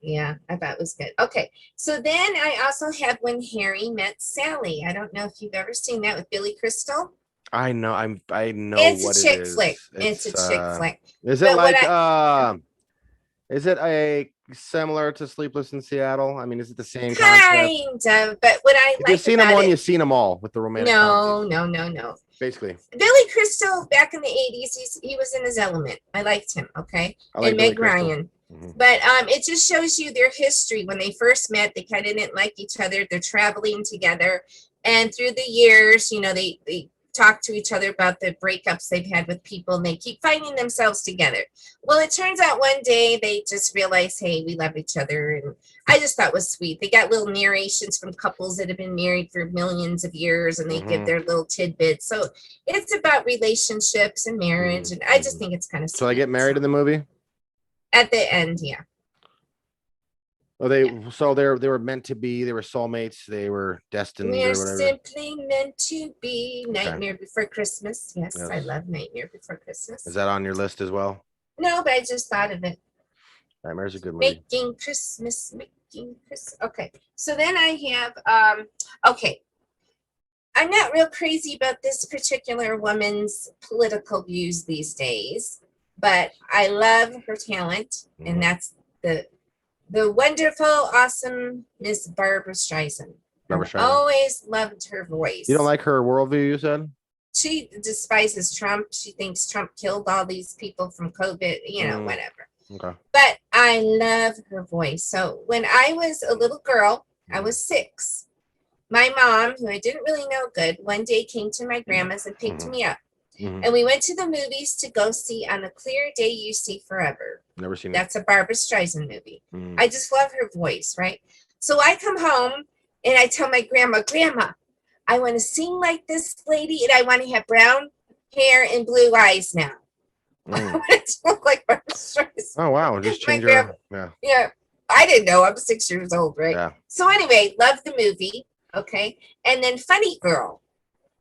Yeah, I thought it was good. Okay, so then I also have When Harry Met Sally. I don't know if you've ever seen that with Billy Crystal. I know. I know. It's a chick flick. It's a chick flick. Is it like? Is it a similar to Sleepless in Seattle? I mean, is it the same concept? Kind of, but what I If like you've seen them about one, it, you've seen them all with the romantic no, comedies, no. basically. Billy Crystal back in the 80s, he was in his element. I liked him, okay? I like And Billy Meg Crystal. Ryan. Mhm. But it just shows you their history. When they first met, they kind of didn't like each other. They're traveling together. And through the years, you know, they talk to each other about the breakups they've had with people, and they keep finding themselves together. Well, it turns out one day they just realize, hey, we love each other. And I just thought it was sweet. They got little narrations from couples that have been married for millions of years, and they give their little tidbits. So it's about relationships and marriage. And I just think it's kind of sweet. So they get married in the movie? At the end, yeah. Oh, they were meant to be. They were soulmates. They were destined We're or whatever. simply meant to be. Okay. Nightmare Before Christmas. Yes, Yes. I love Nightmare Before Christmas. Is that on your list as well? No, but I just thought of it. Nightmare's a good movie. Making Christmas. Okay, so then I have okay. I'm not real crazy about this particular woman's political views these days, but I love her talent, and that's the wonderful, awesome Miss Barbra Streisand. Barbra I've Streisand. always loved her voice. You don't like her worldview, you said? She despises Trump. She thinks Trump killed all these people from COVID, you know, whatever. Okay. But I love her voice. So when I was a little girl, I was 6. My mom, who I didn't really know good, one day came to my grandma's and picked me up. And we went to the movies to go see On a Clear Day You See Forever. Never seen That's a Barbra Streisand movie. I just love her voice, right? So I come home and I tell my grandma, Grandma, I want to sing like this lady, and I want to have brown hair and blue eyes now. I want to look like Barbra Streisand. Oh, wow. Just change grandma, her. Yeah. I didn't know. I'm 6 years old, right? Yeah. So anyway, love the movie. Okay. And then Funny Girl.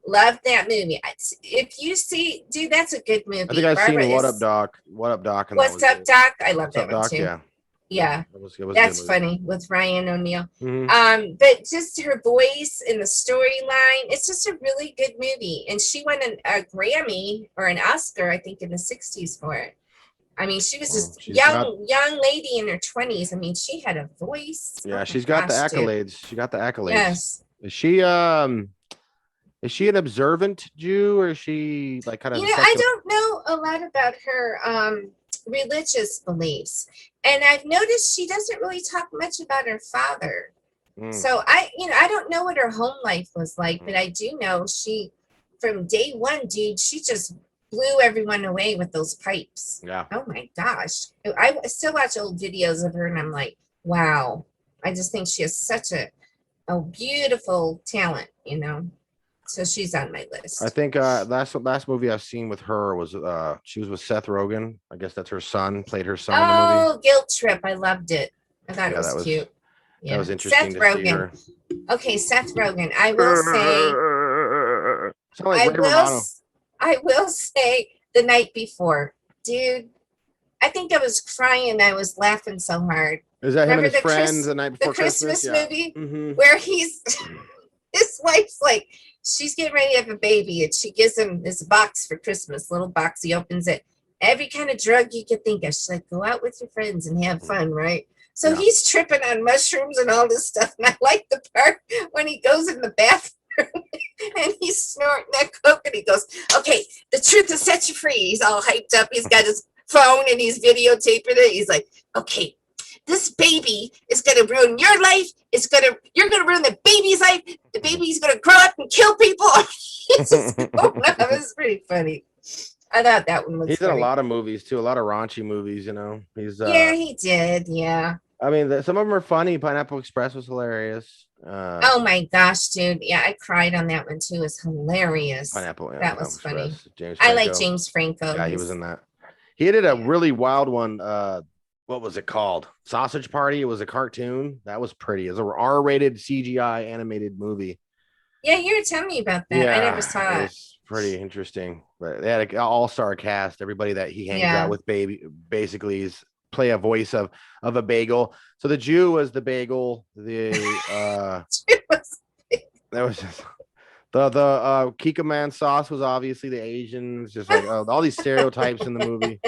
Love that movie. If you see, dude, that's a good movie. I think I've Barbara seen What Up, Doc? What Up, Doc? What's Up, Doc? I love What's that Up, one Doc? too. Yeah. Yeah. It was That's funny with Ryan O'Neal. Mm-hmm. But just her voice and the storyline, it's just a really good movie. And she won a Grammy or an Oscar, I think, in the 60s for it. I mean, she was this young lady in her 20s. I mean, she had a voice. Yeah, she's got the accolades. She got the accolades. Yes. Is she an observant Jew, or is she like kind of? I don't know a lot about her religious beliefs, and I've noticed she doesn't really talk much about her father. So I don't know what her home life was like, but I do know she, from day one, dude, she just blew everyone away with those pipes. Yeah. Oh my gosh, I still watch old videos of her, and I'm like, wow. I just think she has such a beautiful talent, So she's on my list. I think last movie I've seen with her was she was with Seth Rogen. I guess that's her son, played her son in the movie. Oh, Guilt Trip. I loved it. I thought it was cute. Yeah. That was interesting. Seth Rogen. Okay, Seth Rogen. I will say The Night Before. Dude, I think I was crying. I was laughing so hard. Is that him and his friends The Night Before Christmas? The Christmas movie where his wife's like, she's getting ready to have a baby, and she gives him this box for Christmas, little box. He opens it. Every kind of drug you could think of. She's like, go out with your friends and have fun, right? So he's tripping on mushrooms and all this stuff. And I like the part when he goes in the bathroom and he's snorting that coke, and he goes, okay, the truth will set you free. He's all hyped up. He's got his phone and he's videotaping it. He's like, okay, this baby is going to ruin your life. You're going to ruin the baby's life. The baby's going to grow up and kill people. It was pretty funny. I thought that one was He's in a lot of movies too, a lot of raunchy movies, He's yeah, he did. Yeah. I mean, some of them are funny. Pineapple Express was hilarious. Oh my gosh, dude. Yeah, I cried on that one too. It's hilarious. Pineapple. Yeah, that was funny. I like James Franco. Yeah, he was in that. He did a really wild one. What was it called? Sausage Party. It was a cartoon. That was pretty. It was an R-rated CGI animated movie. Yeah, you were telling me about that. Yeah, I never saw it. It's pretty interesting. But they had an all-star cast. Everybody that he hangs out with basically is play a voice of a bagel. So the Jew was the bagel. The that was just the Kika Man sauce was obviously the Asians. Just like all these stereotypes in the movie.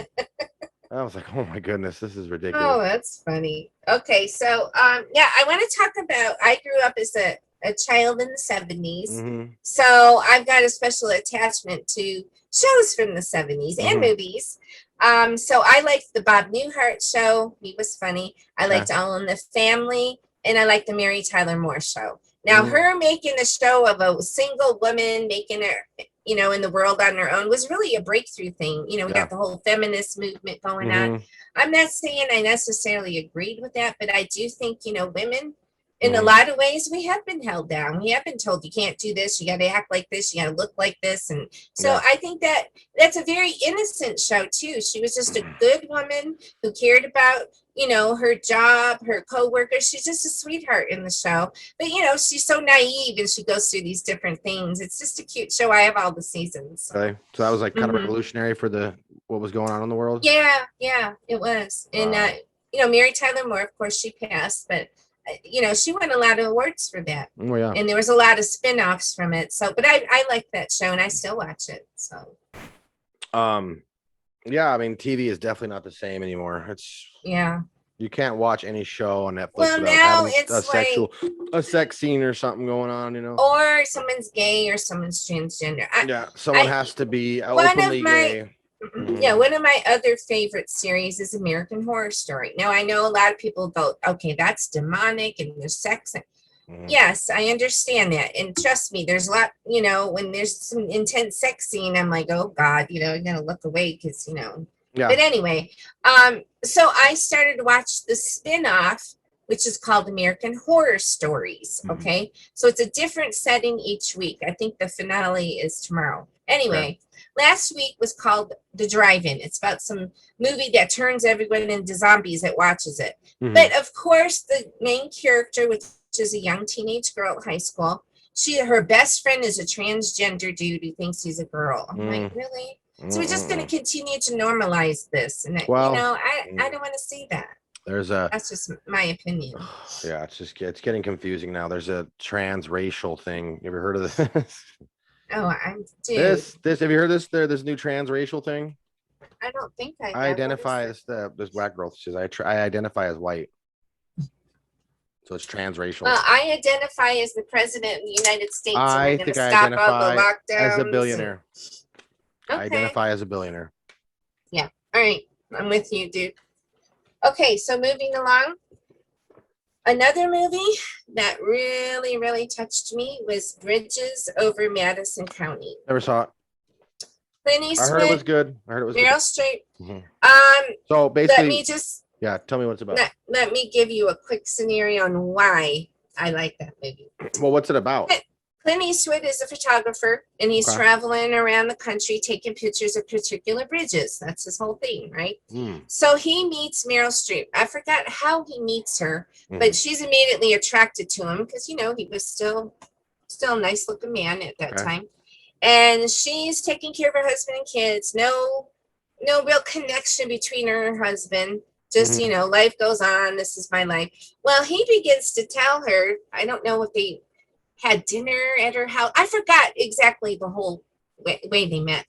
I was like, oh my goodness, this is ridiculous. Oh, that's funny. Okay, so yeah, I want to talk about. I grew up as a child in the 70s, Mm-hmm. so I've got a special attachment to shows from the 70s and Mm-hmm. movies. So I liked the Bob Newhart show. He was funny. I Okay. liked All in the Family, and I liked the Mary Tyler Moore show. Now, Mm. her making a show of a single woman making it, in the world on her own was really a breakthrough thing. We Yeah. got the whole feminist movement going on. Mm-hmm. I'm not saying I necessarily agreed with that, but I do think, women, in a Mhm. lot of ways, we have been held down. We have been told you can't do this, you got to act like this, you got to look like this. And so Yeah. I think that that's a very innocent show, too. She was just a good woman who cared about, her job, her coworkers. She's just a sweetheart in the show. But, she's so naive and she goes through these different things. It's just a cute show. I have all the seasons. So. Okay. So that was like kind of Mhm. revolutionary for what was going on in the world. Yeah, it was. And, Wow. Mary Tyler Moore, of course, she passed, but, she won a lot of awards for that. Oh yeah. And there was a lot of spin-offs from it. So, but I like that show and I still watch it. So, Yeah, I mean, TV is definitely not the same anymore. yeah. You can't watch any show on Netflix Well, without now having it's a sex scene or something going on, or someone's gay or someone's transgender. Yeah, someone has to be openly gay. Yeah, one of my other favorite series is American Horror Story. Now, I know a lot of people go, okay, that's demonic and there's sex. Mhm. Yes, I understand that. And trust me, there's a lot, when there's some intense sex scene, I'm like, oh God, you're going to look away because, Yeah. But anyway, so I started to watch the spin-off, which is called American Horror Stories. Mhm. Okay. So it's a different setting each week. I think the finale is tomorrow. Anyway, last week was called The Drive-In. It's about some movie that turns everyone into zombies that watches it. Mhm. But of course, the main character, which is a young teenage girl at high school, her best friend is a transgender dude who thinks he's a girl. I'm like, really? So we're just going to continue to normalize this. And, I don't want to see that. That's just my opinion. Yeah, it's getting confusing now. There's a transracial thing. You ever heard of this? Oh, I'm dude. This have you heard this new transracial thing? I don't think I identify as this black girl. She says I identify as white. So it's transracial. I identify as the president of the United States. I think I identify as a billionaire. Okay. I identify as a billionaire. Yeah. All right. I'm with you, dude. Okay. So moving along. Another movie that really, really touched me was Bridges Over Madison County. Never saw it. Clint Eastwood. I heard it was good. Meryl Streep. Mm-hmm. So basically, let me just. Yeah, tell me what it's about. Let me give you a quick scenario on why I like that movie. Well, what's it about? Clint Eastwood is a photographer, and he's traveling around the country taking pictures of particular bridges. That's his whole thing, right? So he meets Meryl Streep. I forgot how he meets her, but she's immediately attracted to him because, he was still a nice-looking man at that time. And she's taking care of her husband and kids. No real connection between her and her husband. Just, life goes on. This is my life. Well, he begins to tell her, I don't know if they had dinner at her house. I forgot exactly the whole way they met.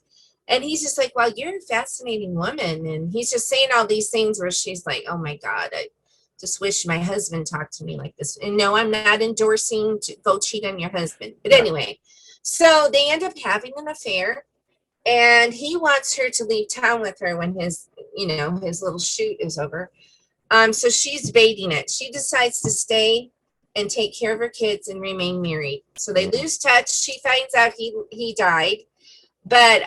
And he's just like, well, you're a fascinating woman. And he's just saying all these things where she's like, oh my God, I just wish my husband talked to me like this. And no, I'm not endorsing to go cheat on your husband. But anyway, so they end up having an affair. And he wants her to leave town with her when his little shoot is over. So she's baiting it. She decides to stay and take care of her kids and remain married. So they lose touch. She finds out he died. But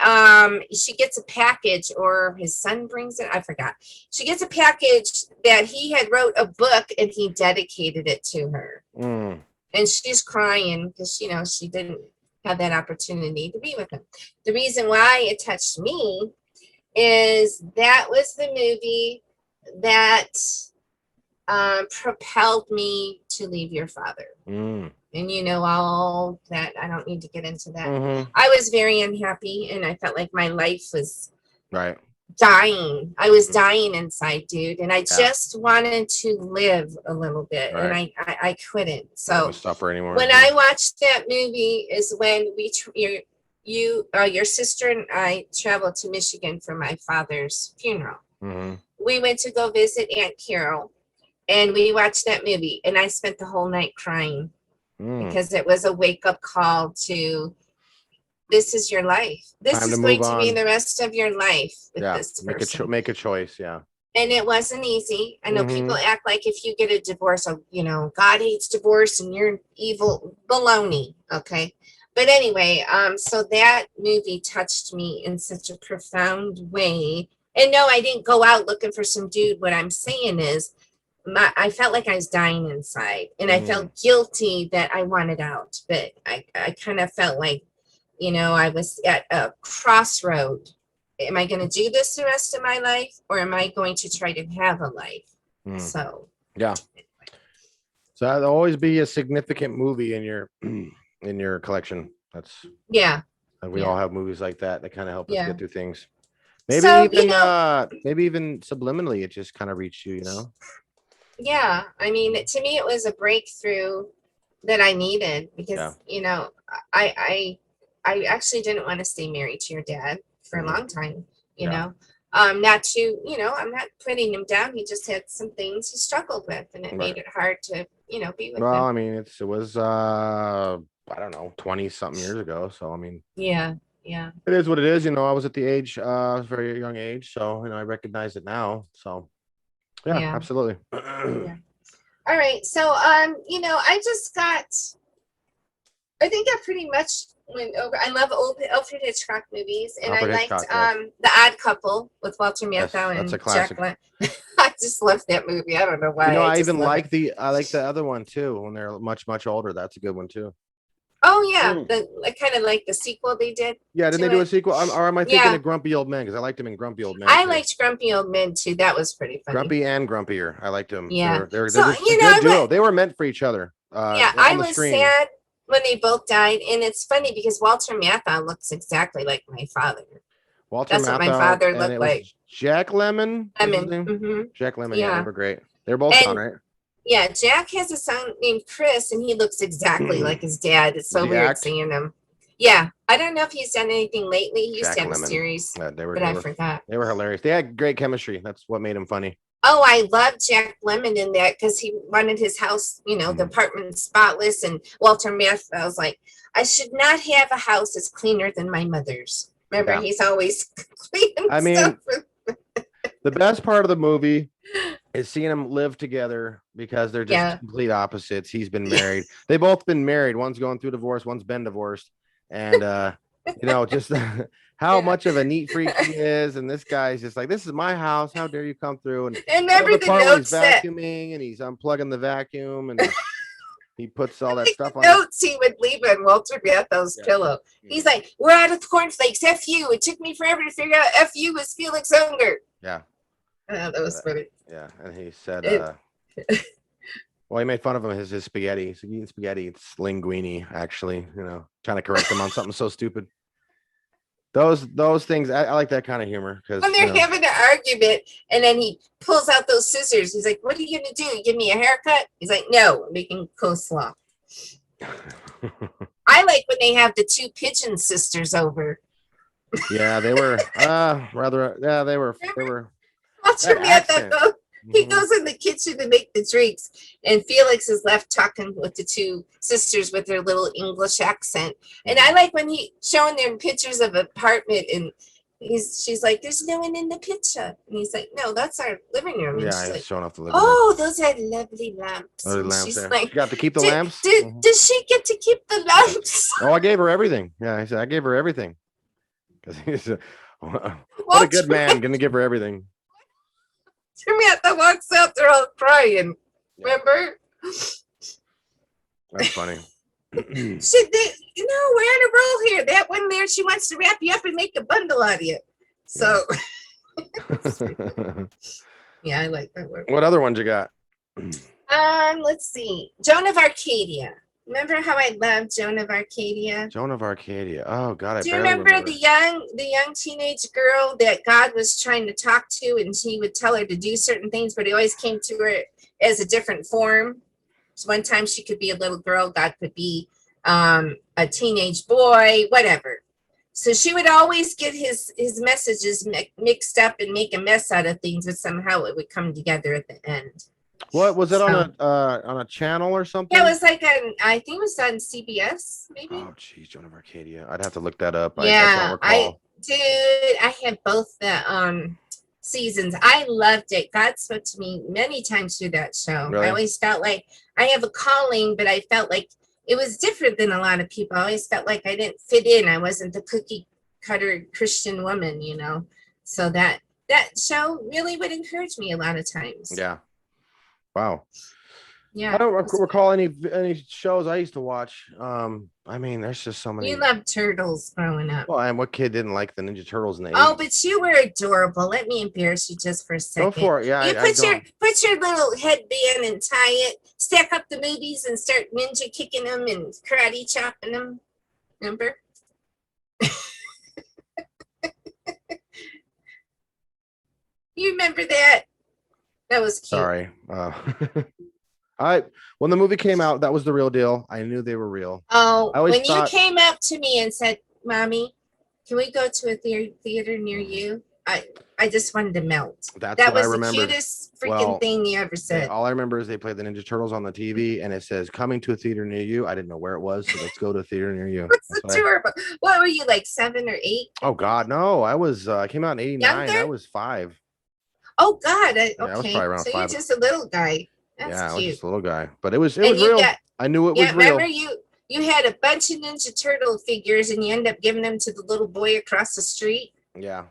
she gets a package, or his son brings it. I forgot. She gets a package that he had wrote a book and he dedicated it to her. And she's crying because, she didn't have that opportunity to be with him. The reason why it touched me is that was the movie that propelled me to leave your father. And all that. I don't need to get into that. I was very unhappy and I felt like my life was dying. I was dying inside, dude. And I just wanted to live a little bit and I couldn't. So suffer anymore. When I watched that movie is when your sister and I traveled to Michigan for my father's funeral. we went to go visit Aunt Carol, and we watched that movie, and I spent the whole night crying because it was a wake-up call to this is your life. This Time is to going move to be on. the rest of your life with Yeah, this person. make a choice. Yeah. And it wasn't easy. I know people act like if you get a divorce, you know, God hates divorce and you're evil. Baloney. Okay. But anyway, so that movie touched me in such a profound way. And no, I didn't go out looking for some dude. What I'm saying is, I felt like I was dying inside, and I felt guilty that I wanted out. But I kind of felt like, you know, I was at a crossroad. Am I going to do this the rest of my life, or am I going to try to have a life? So yeah. So that'll always be a significant movie in your collection. That's we all have movies like that kind of help us get through things. Maybe so, even maybe even subliminally, it just kind of reached you, you know. Yeah, I mean, to me, it was a breakthrough that I needed because you know, I actually didn't want to stay married to your dad for a long time. You know, not to, you know, I'm not putting him down. He just had some things he struggled with, and it made it hard to, you know, be with him. I mean, it was I don't know, 20 something years ago. So I mean, yeah, it is what it is. You know, I was at the age, very young age, so you know, I recognize it now. So yeah. Absolutely. All right, so you know, I think I pretty much went over. I love old Alfred Hitchcock movies, and Alfred I liked Hitchcock, The Odd Couple with Walter Matthau and that's a classic. Jack I just love that movie. I don't know why. You know, I even like the other one too when they're much older. That's a good one too. Oh yeah, I kind of like the sequel they did. Yeah, didn't they do a sequel? Or am I thinking of Grumpy Old Men? Because I liked him in Grumpy Old Men. I liked Grumpy Old Men too. That was pretty funny. Grumpy and Grumpier. I liked them. Yeah, they're just a good duo. They were meant for each other. I was sad when they both died, and it's funny because Walter Matthau looks exactly like my father. That's what my father looked like. Jack Lemmon. Jack Lemmon. Yeah, they were great. They're both gone, right? Yeah, Jack has a son named Chris, and he looks exactly like his dad. It's so weird seeing him. Yeah, I don't know if he's done anything lately. He used to have a series, but I forgot. They were hilarious. They had great chemistry. That's what made him funny. Oh, I love Jack Lemmon in that because he wanted his house, you know, the apartment spotless. And Walter Matthau, I was like, I should not have a house that's cleaner than my mother's. Remember, he's always cleaning stuff. The best part of the movie is seeing them live together because they're just complete opposites. He's been married. They both been married. One's going through divorce. One's been divorced. And, you know, just how much of a neat freak he is. And this guy's just like, this is my house. How dare you come through? And remember the notes he's vacuuming and he's unplugging the vacuum and he puts all that stuff on. Notes he would leave on Walter Matthau's pillow. He's like, we're out of cornflakes. F you. It took me forever to figure out F you was Felix Unger. Yeah. Oh, that was funny. Yeah, and he said, well, he made fun of him his spaghetti. So eating spaghetti, it's linguine, actually. You know, trying to correct him on something so stupid. Those things, I like that kind of humor because when they're having an argument, and then he pulls out those scissors. He's like, "What are you gonna do? Give me a haircut?" He's like, "No, I'm making coleslaw." I like when they have the two pigeon sisters over. Yeah, they were rather. Yeah, they were. Walter Matthau, he goes in the kitchen to make the drinks, and Felix is left talking with the two sisters with their little English accent. And I like when he showing them pictures of an apartment, and she's like, "There's no one in the picture," and he's like, "No, that's our living room." And he's like, showing off the living room. Oh, those are lovely lamps. She's like, "You got to keep the lamps." Does she get to keep the lamps? Oh, I gave her everything. Yeah, I said I gave her everything because he's what a good man, gonna give her everything. Samantha walks out there all crying. Remember? That's funny. We're on a roll here. That one there, she wants to wrap you up and make a bundle out of you. So, yeah, I like that word. What other ones you got? Let's see. Joan of Arcadia. Remember how I loved Joan of Arcadia? Joan of Arcadia. Oh God, Do you remember the young teenage girl that God was trying to talk to, and he would tell her to do certain things, but he always came to her as a different form. So one time she could be a little girl, God could be a teenage boy, whatever. So she would always get his messages mixed up and make a mess out of things, but somehow it would come together at the end. What was it So, on a channel or something? yeah, it was like I think it was on CBS, maybe. Oh, geez, Joan of Arcadia. I'd have to look that up. Yeah, I I have both the seasons. I loved it. God spoke to me many times through that show. Really? I always felt like I have a calling, but I felt like it was different than a lot of people. I always felt like I didn't fit in. I wasn't the cookie cutter Christian woman, you know. So that show really would encourage me a lot of times. Yeah. Wow. Yeah. I don't recall any shows I used to watch. I mean, there's just so many. You loved Turtles growing up. Well, and what kid didn't like the Ninja Turtles in the 80s? Oh, but you were adorable. Let me embarrass you just for a second. Go for it. Yeah. You put your little headband and tie it, stack up the movies and start ninja kicking them and karate chopping them. Remember? You remember that? That was cute. Sorry. When the movie came out, that was the real deal. I knew they were real. Oh, when you came up to me and said, "Mommy, can we go to a theater near you?" I just wanted to melt. That was the cutest freaking thing you ever said. All I remember is they played the Ninja Turtles on the TV, and it says "coming to a theater near you." I didn't know where it was, so let's go to a theater near you. That's adorable. What were you, like 7 or 8? Oh God, no! I came out in '89. I was 5. Oh God, okay. I was probably around 5. You're just a little guy. That's cute. I was just a little guy, but it was real. I knew it was real. Remember you had a bunch of Ninja Turtle figures, and you end up giving them to the little boy across the street. Yeah.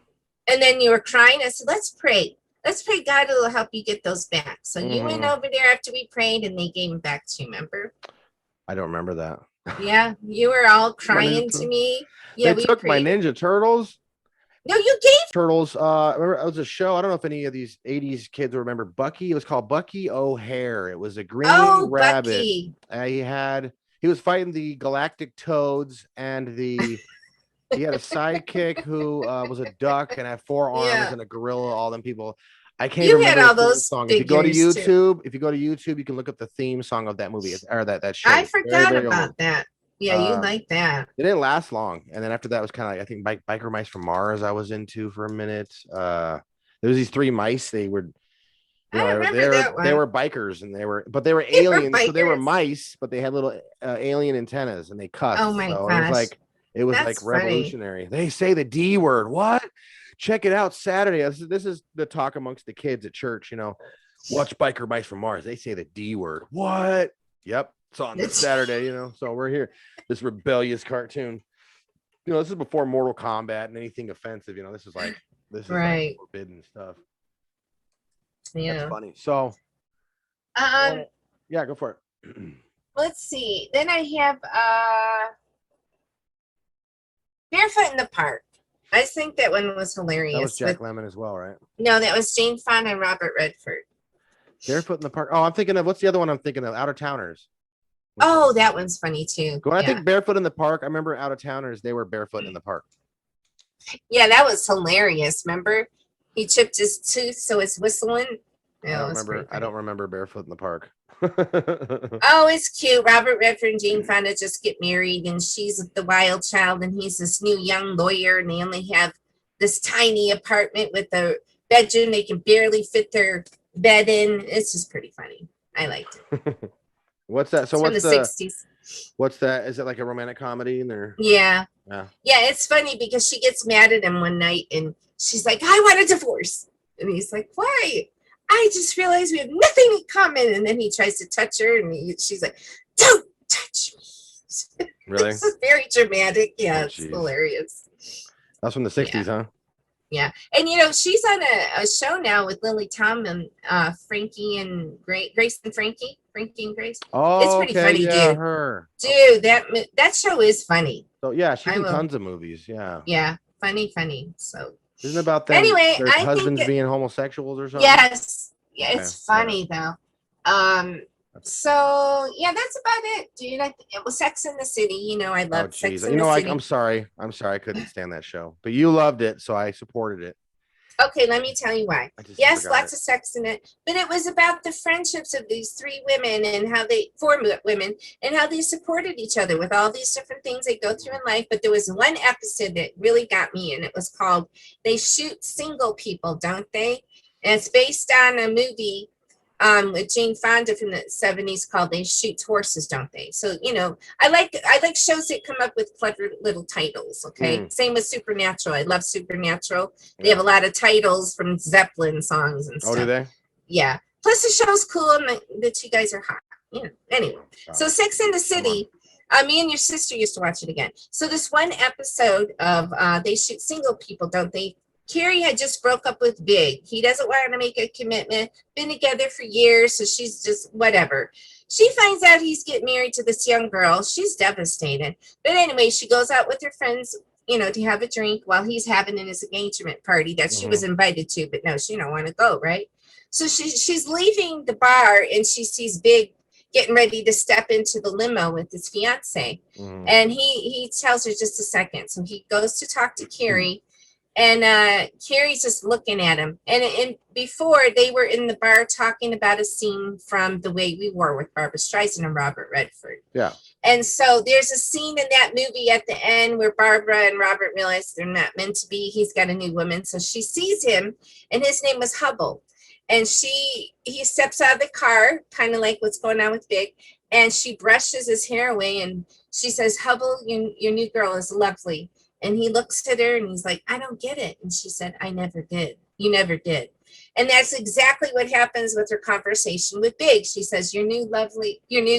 And then you were crying. I said, "Let's pray. Let's pray God will help you get those back." So you went over there after we prayed, and they gave them back to you. Remember? I don't remember that. Yeah, you were all crying to me. Yeah, they took my Ninja Turtles. No, you gave Turtles. Remember, it was a show. I don't know if any of these 80s kids remember Bucky. It was called Bucky O'Hare. It was a green rabbit. Bucky. He was fighting the Galactic Toads, and he had a sidekick who was a duck and had 4 arms and a gorilla. All them people. I can't remember all those songs. If you go to YouTube, you can look up the theme song of that movie or that show. I forgot about that. Yeah, you like that. It didn't last long, and then after that was kind of like, I think Biker Mice from Mars I was into for a minute. There was these 3 mice. They were, they were bikers, and they were aliens. So they were mice, but they had little alien antennas, and they cussed. Oh my gosh! It was like revolutionary. Funny. They say the D word. What? Check it out Saturday. This is the talk amongst the kids at church. You know, watch Biker Mice from Mars. They say the D word. What? Yep. It's on this Saturday, you know, so we're here. This rebellious cartoon. You know, this is before Mortal Kombat and anything offensive. You know, this is like forbidden stuff. Yeah, that's funny. So, yeah, go for it. Let's see. Then I have Barefoot in the Park. I think that one was hilarious. That was Jack Lemmon as well, right? No, that was Jane Fonda and Robert Redford. Barefoot in the Park. Oh, I'm thinking of, what's the other one I'm thinking of? Out of Towners. Oh, that one's funny too. When I think Barefoot in the Park, I remember Out of Towners, they were barefoot in the park. Yeah, that was hilarious. Remember? He chipped his tooth, so it's whistling. I don't remember Barefoot in the Park. Oh, it's cute. Robert Redford and Jane Fonda just get married, and she's the wild child, and he's this new young lawyer, and they only have this tiny apartment with a bedroom they can barely fit their bed in. It's just pretty funny. I liked it. What's that? So what's the 60s? What's that? Is it like a romantic comedy in there? Yeah. It's funny because she gets mad at him one night and she's like, "I want a divorce." And he's like, "Why?" "I just realized we have nothing in common." And then he tries to touch her and she's like, "Don't touch me." Really? This is very dramatic. Yeah, it's hilarious. That's from the 60s, huh? Yeah. And you know, she's on a show now with Lily Tom and Frankie and Grace and Frankie and Grace. Oh, it's pretty funny, dude. Her. Dude, that show is funny. So yeah, she's in tons of movies. Yeah, funny. So isn't it about them? Anyway, their husbands being homosexuals or something? Yes. Yeah, it's funny though. So yeah, that's about it, dude. It was Sex in the City. You know, I love Sex in the City. I'm sorry, I couldn't stand that show, but you loved it, so I supported it. Okay, let me tell you why. I just Yes, forgot lots of sex in it, but it was about the friendships of these three women and how they, four women, and how they supported each other with all these different things they go through in life. But there was one episode that really got me, and it was called They Shoot Single People, Don't They? And it's based on a movie with Jane Fonda from the 70s called They Shoot Horses, Don't They? So, you know, I like shows that come up with clever little titles, okay? Same with Supernatural. I love Supernatural. They have a lot of titles from Zeppelin songs and stuff. Oh, do they? Yeah. Plus the show's cool and the two guys are hot. You know, anyway. So Sex in the City, me and your sister used to watch it again. So this one episode of They Shoot Single People, Don't They? Carrie had just broke up with Big. He doesn't want to make a commitment. Been together for years, so she's just whatever. She finds out he's getting married to this young girl. She's devastated. But anyway, she goes out with her friends, you know, to have a drink while he's having his engagement party that she was invited to. But no, she don't want to go, right? So she's leaving the bar and she sees Big getting ready to step into the limo with his fiance. And he tells her just a second. So he goes to talk to Carrie. And Carrie's just looking at him. And before, they were in the bar talking about a scene from The Way We Were with Barbra Streisand and Robert Redford. Yeah. And so there's a scene in that movie at the end where Barbara and Robert realize they're not meant to be. He's got a new woman. So she sees him, and his name was Hubble. And he steps out of the car, kind of like what's going on with Big, and she brushes his hair away, and she says, Hubble, your new girl is lovely. And he looks at her and he's like, I don't get it. And she said, I never did. You never did. And that's exactly what happens with her conversation with Big. She says, your new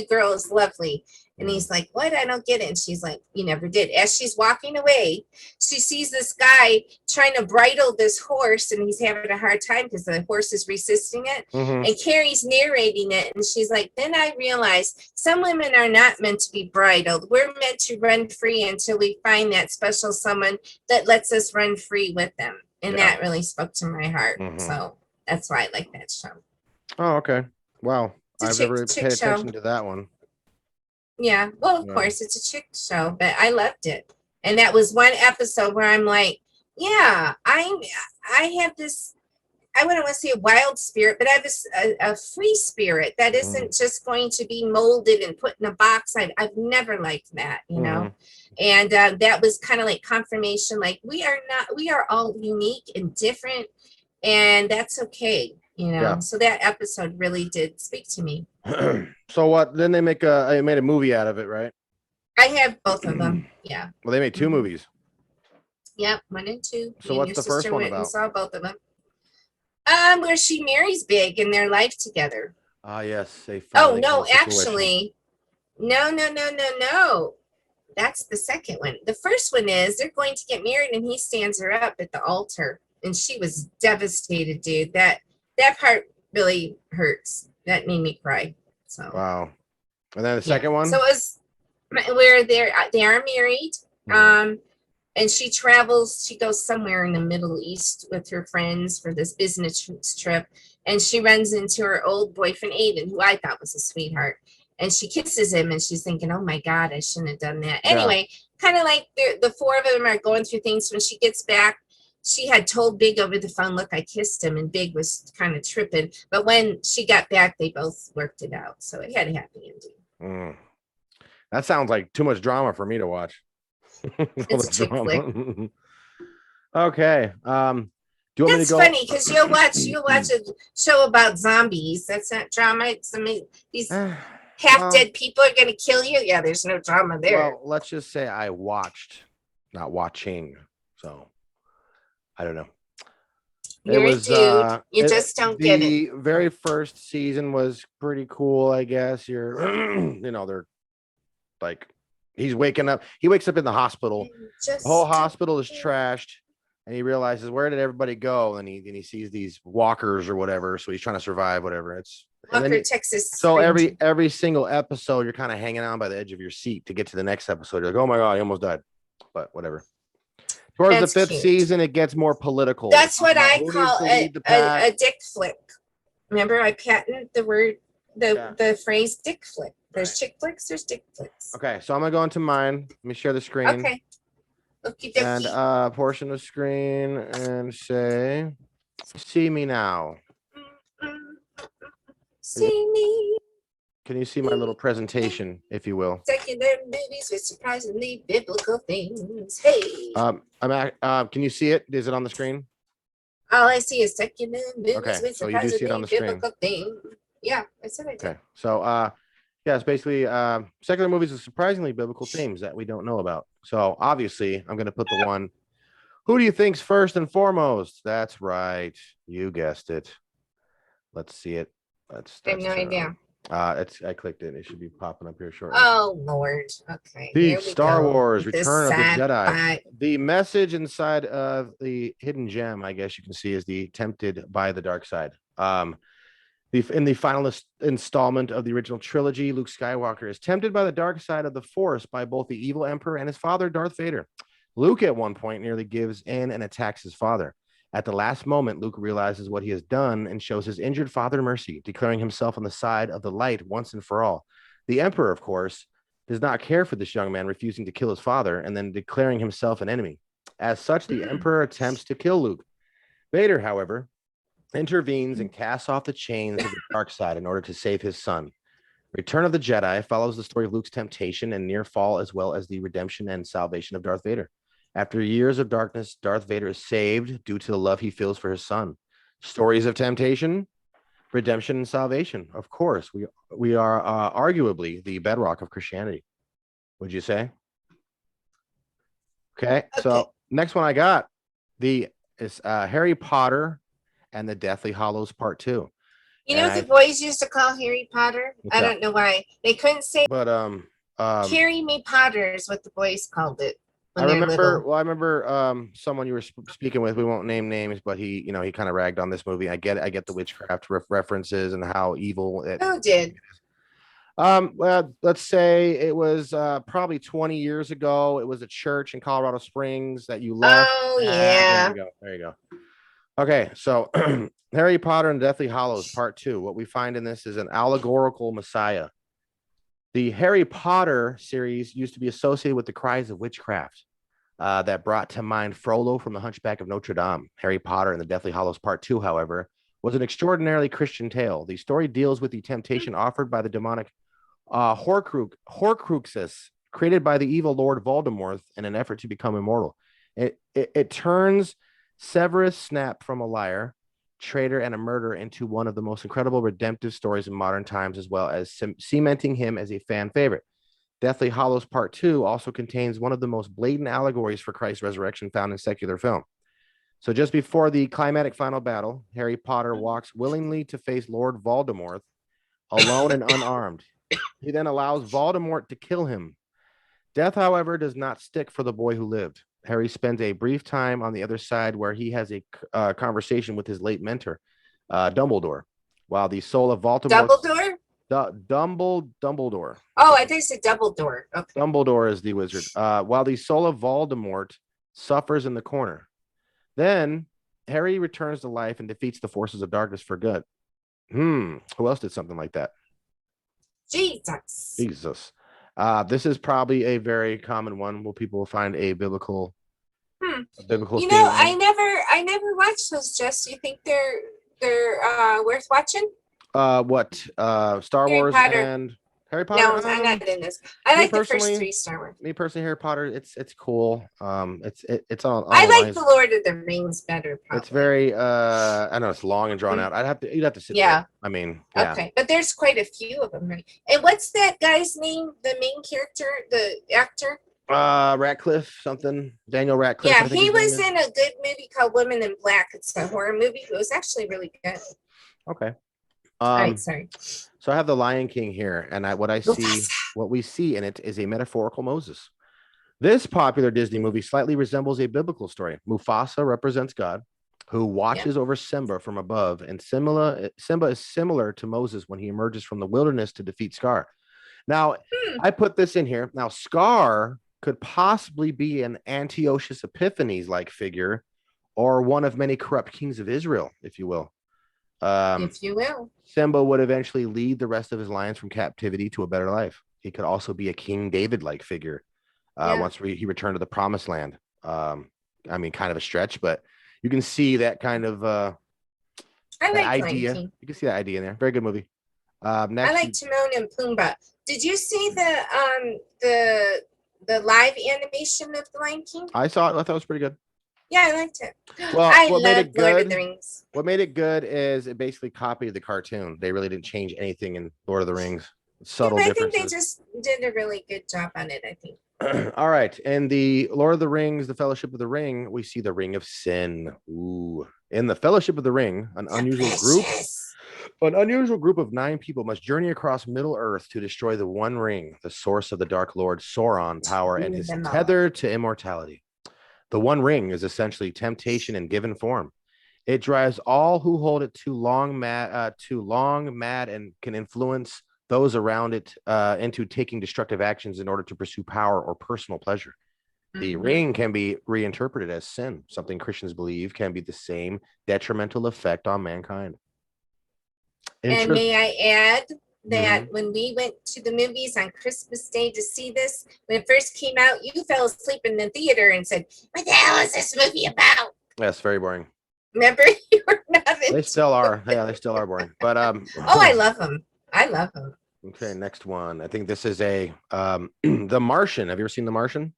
girl is lovely. And he's like, what? I don't get it. And she's like, you never did. As she's walking away, she sees this guy trying to bridle this horse, and he's having a hard time because the horse is resisting it. And Carrie's narrating it, and she's like, then I realized some women are not meant to be bridled. We're meant to run free until we find that special someone that lets us run free with them. And that really spoke to my heart. So that's why I like that show. Oh, okay. Wow. I've never paid attention to that one. Yeah, well, of course, it's a chick show, but I loved it. And that was one episode where I'm like, yeah, I have this, I wouldn't want to say a wild spirit, but I have a free spirit that isn't just going to be molded and put in a box. I've never liked that, you know? And that was kind of like confirmation, like we are all unique and different, and that's okay. You know, so that episode really did speak to me. So what? Then they made a movie out of it, right? I have both of them. Yeah. Well, they made two movies. Yep, 1 and 2. So what's the first one about? Saw both of them. Where she marries Big in their life together. Ah, yes. They oh no, actually, no. That's the second one. The first one is they're going to get married, and he stands her up at the altar, and she was devastated, dude. That part really hurts. That made me cry. So wow. And then the second one. So it was where they are married. And she travels. She goes somewhere in the Middle East with her friends for this business trip, and she runs into her old boyfriend Aiden, who I thought was a sweetheart. And she kisses him, and she's thinking, "Oh my God, I shouldn't have done that." Anyway, kind of like the four of them are going through things. When she gets back, she had told Big over the phone, look, I kissed him, and Big was kind of tripping. But when she got back, they both worked it out. So it had a happy ending. That sounds like too much drama for me to watch. It's a chick flick. Okay. Do you want me to go? That's funny because you'll watch a show about zombies. That's not drama. It's these half-dead people are going to kill you. Yeah, there's no drama there. Well, let's just say I watched, not watching. So I don't know. You're a dude. You just don't get it. The very first season was pretty cool, I guess. You're, they're like, he wakes up in the hospital. The whole hospital is trashed, and he realizes, where did everybody go? And he sees these walkers or whatever. So he's trying to survive, whatever. Texas. So every single episode, you're kind of hanging on by the edge of your seat to get to the next episode. You're like, oh my God, he almost died. But whatever. Towards the fifth season, it gets more political. That's what I call a dick flick. Remember, I patented the word, the phrase dick flick. There's chick flicks, there's dick flicks. Okay, so I'm going to go into mine. Let me share the screen. Okay. Okie and dokie. portion the screen and say, "See me now." See me. Can you see my little presentation, if you will? Secular movies with surprisingly biblical things. Hey. Can you see it? Is it on the screen? All I see is secular movies Okay, with so you do see it on surprisingly the screen. biblical things. Yeah, I said I did. Okay, so yeah, it's basically secular movies with surprisingly biblical themes that we don't know about. So obviously, I'm going to put the one. Who do you think's first and foremost? That's right, you guessed it. Let's see it. I have no idea. I clicked it. It should be popping up here shortly. Oh Lord. Okay. The Here we Star go. Wars With Return of the Jedi. sci-fi. The message inside of the hidden gem, I guess you can see, is the tempted by the dark side. In the final installment of the original trilogy, Luke Skywalker is tempted by the dark side of the Force by both the evil Emperor and his father, Darth Vader. Luke, at one point, nearly gives in and attacks his father. At the last moment, Luke realizes what he has done and shows his injured father mercy, declaring himself on the side of the light once and for all. The Emperor, of course, does not care for this young man refusing to kill his father and then declaring himself an enemy. As such, the Emperor attempts to kill Luke. Vader, however, intervenes and casts off the chains of the dark side in order to save his son. Return of the Jedi follows the story of Luke's temptation and near fall, as well as the redemption and salvation of Darth Vader. After years of darkness, Darth Vader is saved due to the love he feels for his son. Stories of temptation, redemption, and salvation. Of course, we are arguably the bedrock of Christianity. Would you say? Okay. So next one I got is Harry Potter and the Deathly Hallows Part 2. You know what the boys used to call Harry Potter? I don't know why. They couldn't say, but carry me Potter is what the boys called it. I remember someone you were speaking with. We won't name names, but he kind of ragged on this movie. I get the witchcraft references and how evil it. Who did? Well, let's say it was probably 20 years ago. It was a church in Colorado Springs that you left. Oh yeah. There you go. Okay, so Harry Potter and Deathly Hallows Part 2. What we find in this is an allegorical messiah. The Harry Potter series used to be associated with the cries of witchcraft that brought to mind Frollo from The Hunchback of Notre Dame. Harry Potter and the Deathly Hallows Part 2, however, was an extraordinarily Christian tale. The story deals with the temptation offered by the demonic Horcruxes, created by the evil Lord Voldemort in an effort to become immortal. It turns Severus Snape from a liar, traitor, and a murderer into one of the most incredible redemptive stories in modern times, as well as cementing him as a fan favorite. Deathly Hallows Part 2 also contains one of the most blatant allegories for Christ's resurrection found in secular film. So just before the climatic final battle, Harry Potter walks willingly to face Lord Voldemort alone and unarmed. He then allows Voldemort to kill him. Death, however, does not stick for the boy who lived. Harry spends a brief time on the other side where he has a conversation with his late mentor, Dumbledore, while the soul of Voldemort... Dumbledore. Oh, I think it's a Dumbledore. Okay. Dumbledore is the wizard. While the soul of Voldemort suffers in the corner. Then Harry returns to life and defeats the forces of darkness for good. Who else did something like that? Jesus. This is probably a very common one where people will find a biblical theme. I never watched those. Jess, you think they're worth watching? Star Harry Wars Potter. And Harry Potter? No, I'm not in this. I like the first 3 Star Wars. Me personally, Harry Potter, it's cool. It's on I like the Lord of the Rings better. Probably. It's very I know it's long and drawn out. You'd have to sit there. I mean, yeah. Okay, but there's quite a few of them, right? And what's that guy's name? The main character, the actor? Radcliffe, something. Daniel Radcliffe. Yeah, he was in a good movie called Women in Black. It's a horror movie. It was actually really good. Okay. All right, sorry. So I have the Lion King here, and what we see in it is a metaphorical Moses. This popular Disney movie slightly resembles a biblical story. Mufasa represents God, who watches over Simba from above, and Simba is similar to Moses when he emerges from the wilderness to defeat Scar. Now, I put this in here. Now, Scar could possibly be an Antiochus Epiphanes-like figure, or one of many corrupt kings of Israel, if you will. If you will. Simba would eventually lead the rest of his lions from captivity to a better life. He could also be a King David-like figure once he returned to the promised land. I mean, kind of a stretch, but you can see that kind of I that like Lion idea. King. You can see that idea in there. Very good movie. I Next, like Timon and Pumbaa. Did you see the live animation of the Lion King? I saw it. I thought it was pretty good. Yeah, I liked it. Well, I what made love it Lord of the good? Rings. What made it good is it basically copied the cartoon. They really didn't change anything in Lord of the Rings. Yeah, Subtle but I think they differences. just did a really good job on it, I think. All right. In the Lord of the Rings, the Fellowship of the Ring, we see the Ring of Sin. Ooh. In the Fellowship of the Ring, an unusual group of 9 people must journey across Middle Earth to destroy the One Ring, the source of the Dark Lord Sauron power and his tether to immortality. The One Ring is essentially temptation in given form. It drives all who hold it too long, mad, and can influence those around it into taking destructive actions in order to pursue power or personal pleasure. The ring can be reinterpreted as sin, something Christians believe can be the same detrimental effect on mankind. And may I add that when we went to the movies on Christmas Day to see this, when it first came out, you fell asleep in the theater and said, "What the hell is this movie about?" That's very boring. Remember, you were not. They still are. Yeah, they still are boring. But oh, I love them. I love them. Okay, next one. I think this is a The Martian. Have you ever seen The Martian?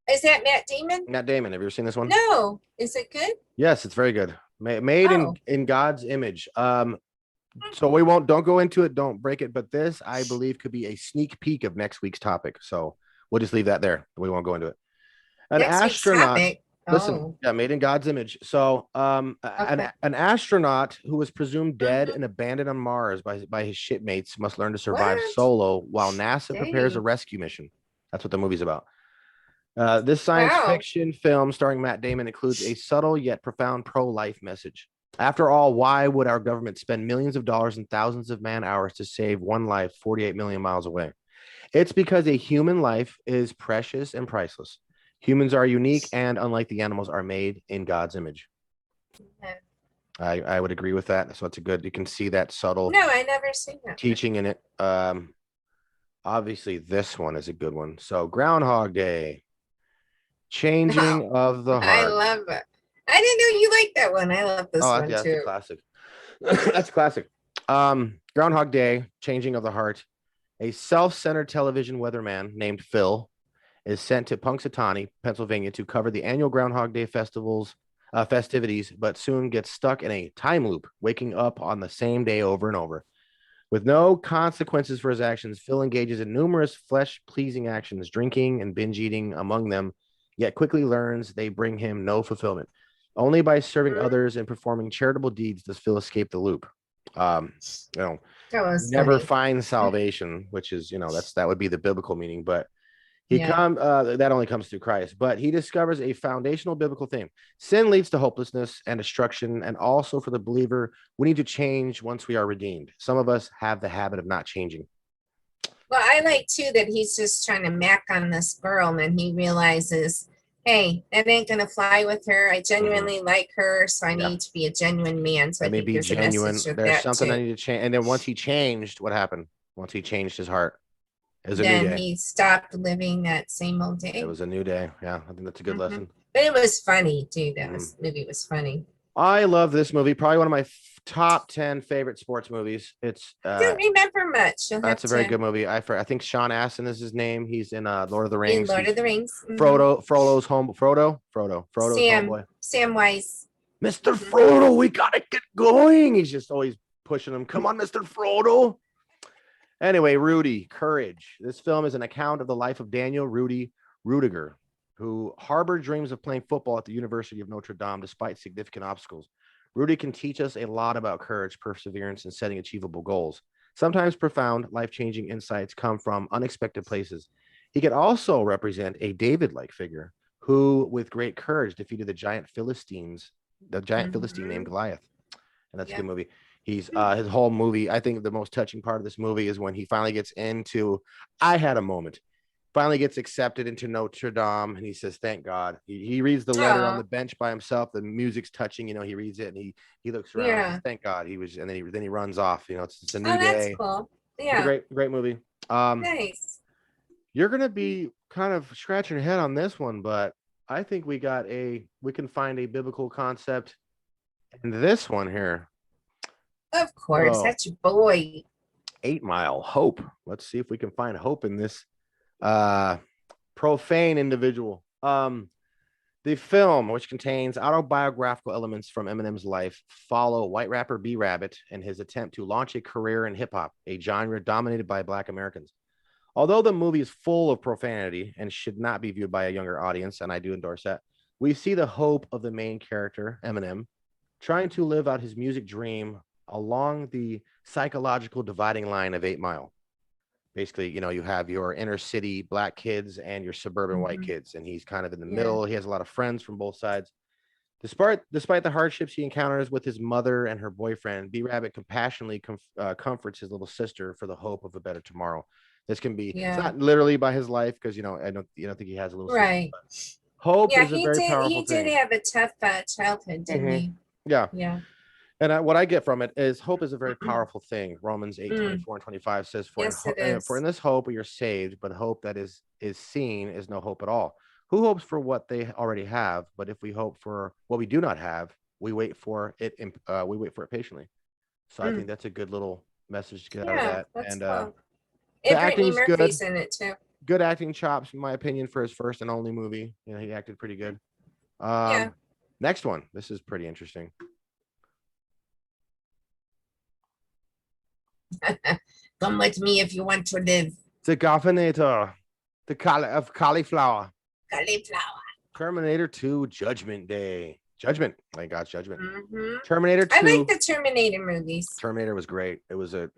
Is that Matt Damon? Matt Damon. Have you ever seen this one? No. Is it good? Yes, it's very good. Made in God's image. So don't go into it, don't break it. But this, I believe, could be a sneak peek of next week's topic. So we'll just leave that there. We won't go into it. An astronaut. Listen, yeah, made in God's image. So an astronaut who was presumed dead and abandoned on Mars by his shipmates must learn to survive solo while NASA prepares a rescue mission. That's what the movie's about. This science fiction film starring Matt Damon includes a subtle yet profound pro-life message. After all, why would our government spend millions of dollars and thousands of man hours to save one life 48 million miles away? It's because a human life is precious and priceless. Humans are unique and, unlike the animals, are made in God's image. I would agree with that. So it's a good, you can see that subtle I never seen that teaching in it. Obviously, this one is a good one. So Groundhog Day, Changing of the Heart. I love it. I didn't know you liked that one. I love this one too. That's a classic. That's classic. Groundhog Day, Changing of the Heart. A self-centered television weatherman named Phil is sent to Punxsutawney, Pennsylvania, to cover the annual Groundhog Day festivities, but soon gets stuck in a time loop, waking up on the same day over and over. With no consequences for his actions, Phil engages in numerous flesh-pleasing actions, drinking and binge eating among them, yet quickly learns they bring him no fulfillment. Only by serving others and performing charitable deeds does Phil escape the loop. Never find salvation, which is, that would be the biblical meaning, but that only comes through Christ. But he discovers a foundational biblical theme. Sin leads to hopelessness and destruction, and also for the believer, we need to change once we are redeemed. Some of us have the habit of not changing. Well, I like too that he's just trying to mac on this girl, and then he realizes, hey, that ain't gonna fly with her. I genuinely like her, so I need to be a genuine man. So I think there's genuine. There's something I need to change. And then once he changed, what happened? Once he changed his heart, it was a new day. He stopped living that same old day. It was a new day. Yeah, I think that's a good lesson. But it was funny too. Movie was funny. I love this movie. Probably one of my top 10 favorite sports movies. It's I don't remember much. That's a very good movie. I think Sean Astin is his name. He's in Lord of the Rings. Lord of the Rings. Frodo's homeboy. Samwise. Mr. Frodo, we gotta get going. He's just always pushing him. Come on, Mr. Frodo. Anyway, Rudy, Courage. This film is an account of the life of Daniel Rudy Rudiger, who harbored dreams of playing football at the University of Notre Dame despite significant obstacles. Rudy can teach us a lot about courage, perseverance, and setting achievable goals. Sometimes profound, life-changing insights come from unexpected places. He can also represent a David-like figure who, with great courage, defeated the giant Philistine named Goliath. And that's a good movie. He's his whole movie. I think the most touching part of this movie is when he finally gets into, I had a moment, finally gets accepted into Notre Dame, and he says, thank God. He reads the letter on the bench by himself. The music's touching, he reads it, and he looks around and says, thank God. And then he runs off. It's a new day. Cool. Yeah. It's a great movie. Nice. You're gonna be kind of scratching your head on this one, but I think we can find a biblical concept in this one here. Of course, Oh, that's your boy. 8 Mile, hope. Let's see if we can find hope in this uh profane individual. The film, which contains autobiographical elements from Eminem's life, follow white rapper B Rabbit in his attempt to launch a career in hip hop, a genre dominated by Black Americans. Although the movie is full of profanity and should not be viewed by a younger audience, and I do endorse that, we see the hope of the main character, Eminem, trying to live out his music dream along the psychological dividing line of 8 Mile. Basically, you have your inner city Black kids and your suburban white kids, and he's kind of in the middle. He has a lot of friends from both sides. Despite the hardships he encounters with his mother and her boyfriend, B Rabbit compassionately comforts his little sister for the hope of a better tomorrow. This can be, it's not literally by his life, because I don't think he has a little Right. sister. Hope Yeah, is a very powerful he did thing. have a tough childhood, didn't he? Yeah. Yeah. And what I get from it is hope is a very powerful thing. Romans 8:24-25 says, for in this hope you're saved, but hope that is seen is no hope at all. Who hopes for what they already have? But if we hope for what we do not have, we wait for it. We wait for it patiently. So I think that's a good little message to get out of that. That's and cool. the acting's good. Murphy's in it too. Good acting chops, in my opinion, for his first and only movie. He acted pretty good. Next one. This is pretty interesting. Come with me if you want to live. The Governator, of Cauliflower. Cauliflower. Terminator 2, Judgment Day. Judgment. My gosh, Judgment. Terminator 2. I like the Terminator movies. Terminator was great. It was a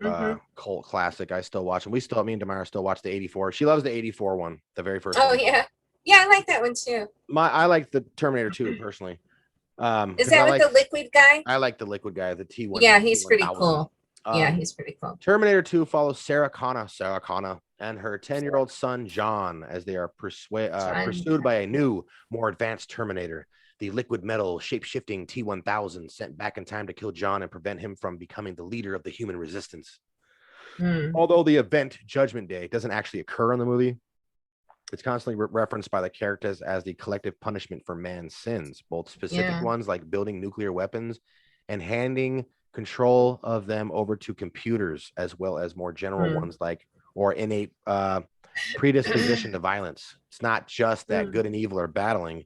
cult classic. I still watch them. Me and Damara still watch the 84. She loves the 84 one, the very first one. Oh, yeah. Yeah, I like that one too. I like the Terminator 2 personally. Is that with the liquid guy? I like the liquid guy, the T1. Yeah, he's pretty cool. He's pretty cool. Terminator 2 follows Sarah Connor, and her 10-year-old son, John, as they are pursued by a new, more advanced Terminator, the liquid metal, shape-shifting T-1000, sent back in time to kill John and prevent him from becoming the leader of the human resistance. Although the event Judgment Day doesn't actually occur in the movie, it's constantly referenced by the characters as the collective punishment for man's sins, both specific ones like building nuclear weapons and handing control of them over to computers, as well as more general ones like or innate predisposition to violence. It's not just that good and evil are battling.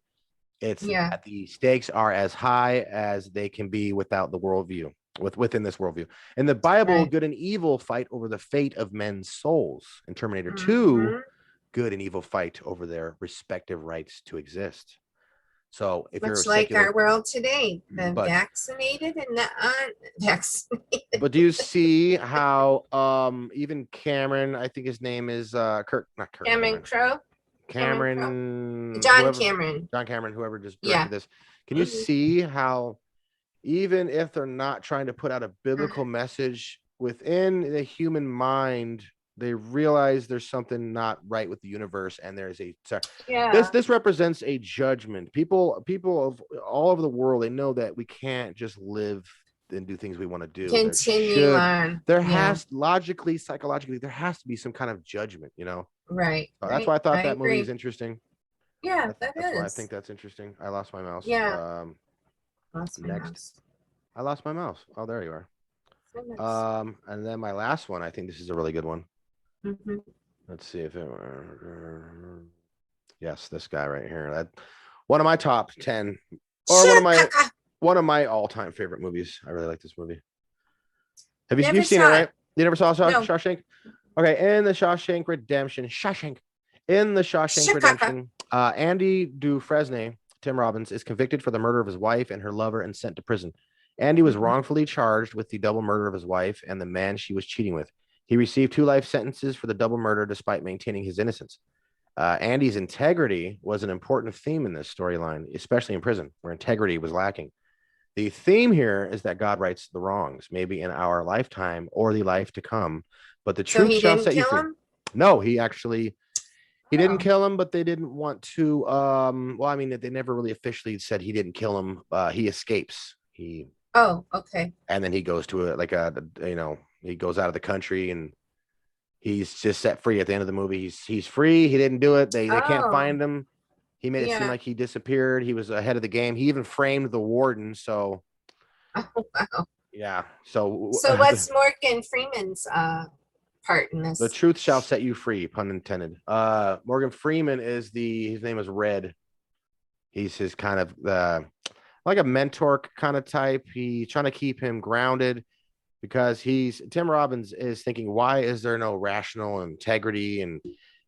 It's that the stakes are as high as they can be without the worldview, within this worldview. In the Bible, good and evil fight over the fate of men's souls. In Terminator 2, good and evil fight over their respective rights to exist. So if you're like our world today, the vaccinated and the unvaccinated. But do you see how even Cameron, I think his name is Cameron Crowe? John Cameron, whoever just directed this. Can you see how even if they're not trying to put out a biblical message within the human mind, they realize there's something not right with the universe, and there's this represents a judgment. People of all over the world, they know that we can't just live and do things we want to do. Continue on. There has logically, psychologically, there has to be some kind of judgment, Right. That's why I thought that movie is interesting. Yeah, that's why I think that's interesting. I lost my mouse. Yeah. I lost my mouse. Oh, there you are. And then my last one, I think this is a really good one. Let's see if it. Yes, this guy right here. That one of my top 10, or one of my all-time favorite movies. I really like this movie. Have you've seen it, right? You never saw Shawshank? Okay, in the Shawshank Redemption, Andy Dufresne, Tim Robbins, is convicted for the murder of his wife and her lover and sent to prison. Andy was wrongfully charged with the double murder of his wife and the man she was cheating with. He received 2 life sentences for the double murder despite maintaining his innocence. Andy's integrity was an important theme in this storyline, especially in prison, where integrity was lacking. The theme here is that God rights the wrongs, maybe in our lifetime or the life to come, but the truth shall set you free. No, he didn't kill him, but they didn't want to. They never really officially said he didn't kill him. He escapes. Okay. And then he goes to he goes out of the country, and he's just set free at the end of the movie. He's free. He didn't do it. They can't Oh, find him. He made it seem yeah. like he disappeared. He was ahead of the game. He even framed the warden. So Oh, wow. yeah. So So what's Morgan Freeman's part in the this? truth shall set you free, pun intended. Morgan Freeman is his name is Red. He's his kind of like a mentor kind of type. He's trying to keep him grounded because Tim Robbins is thinking, why is there no rational integrity?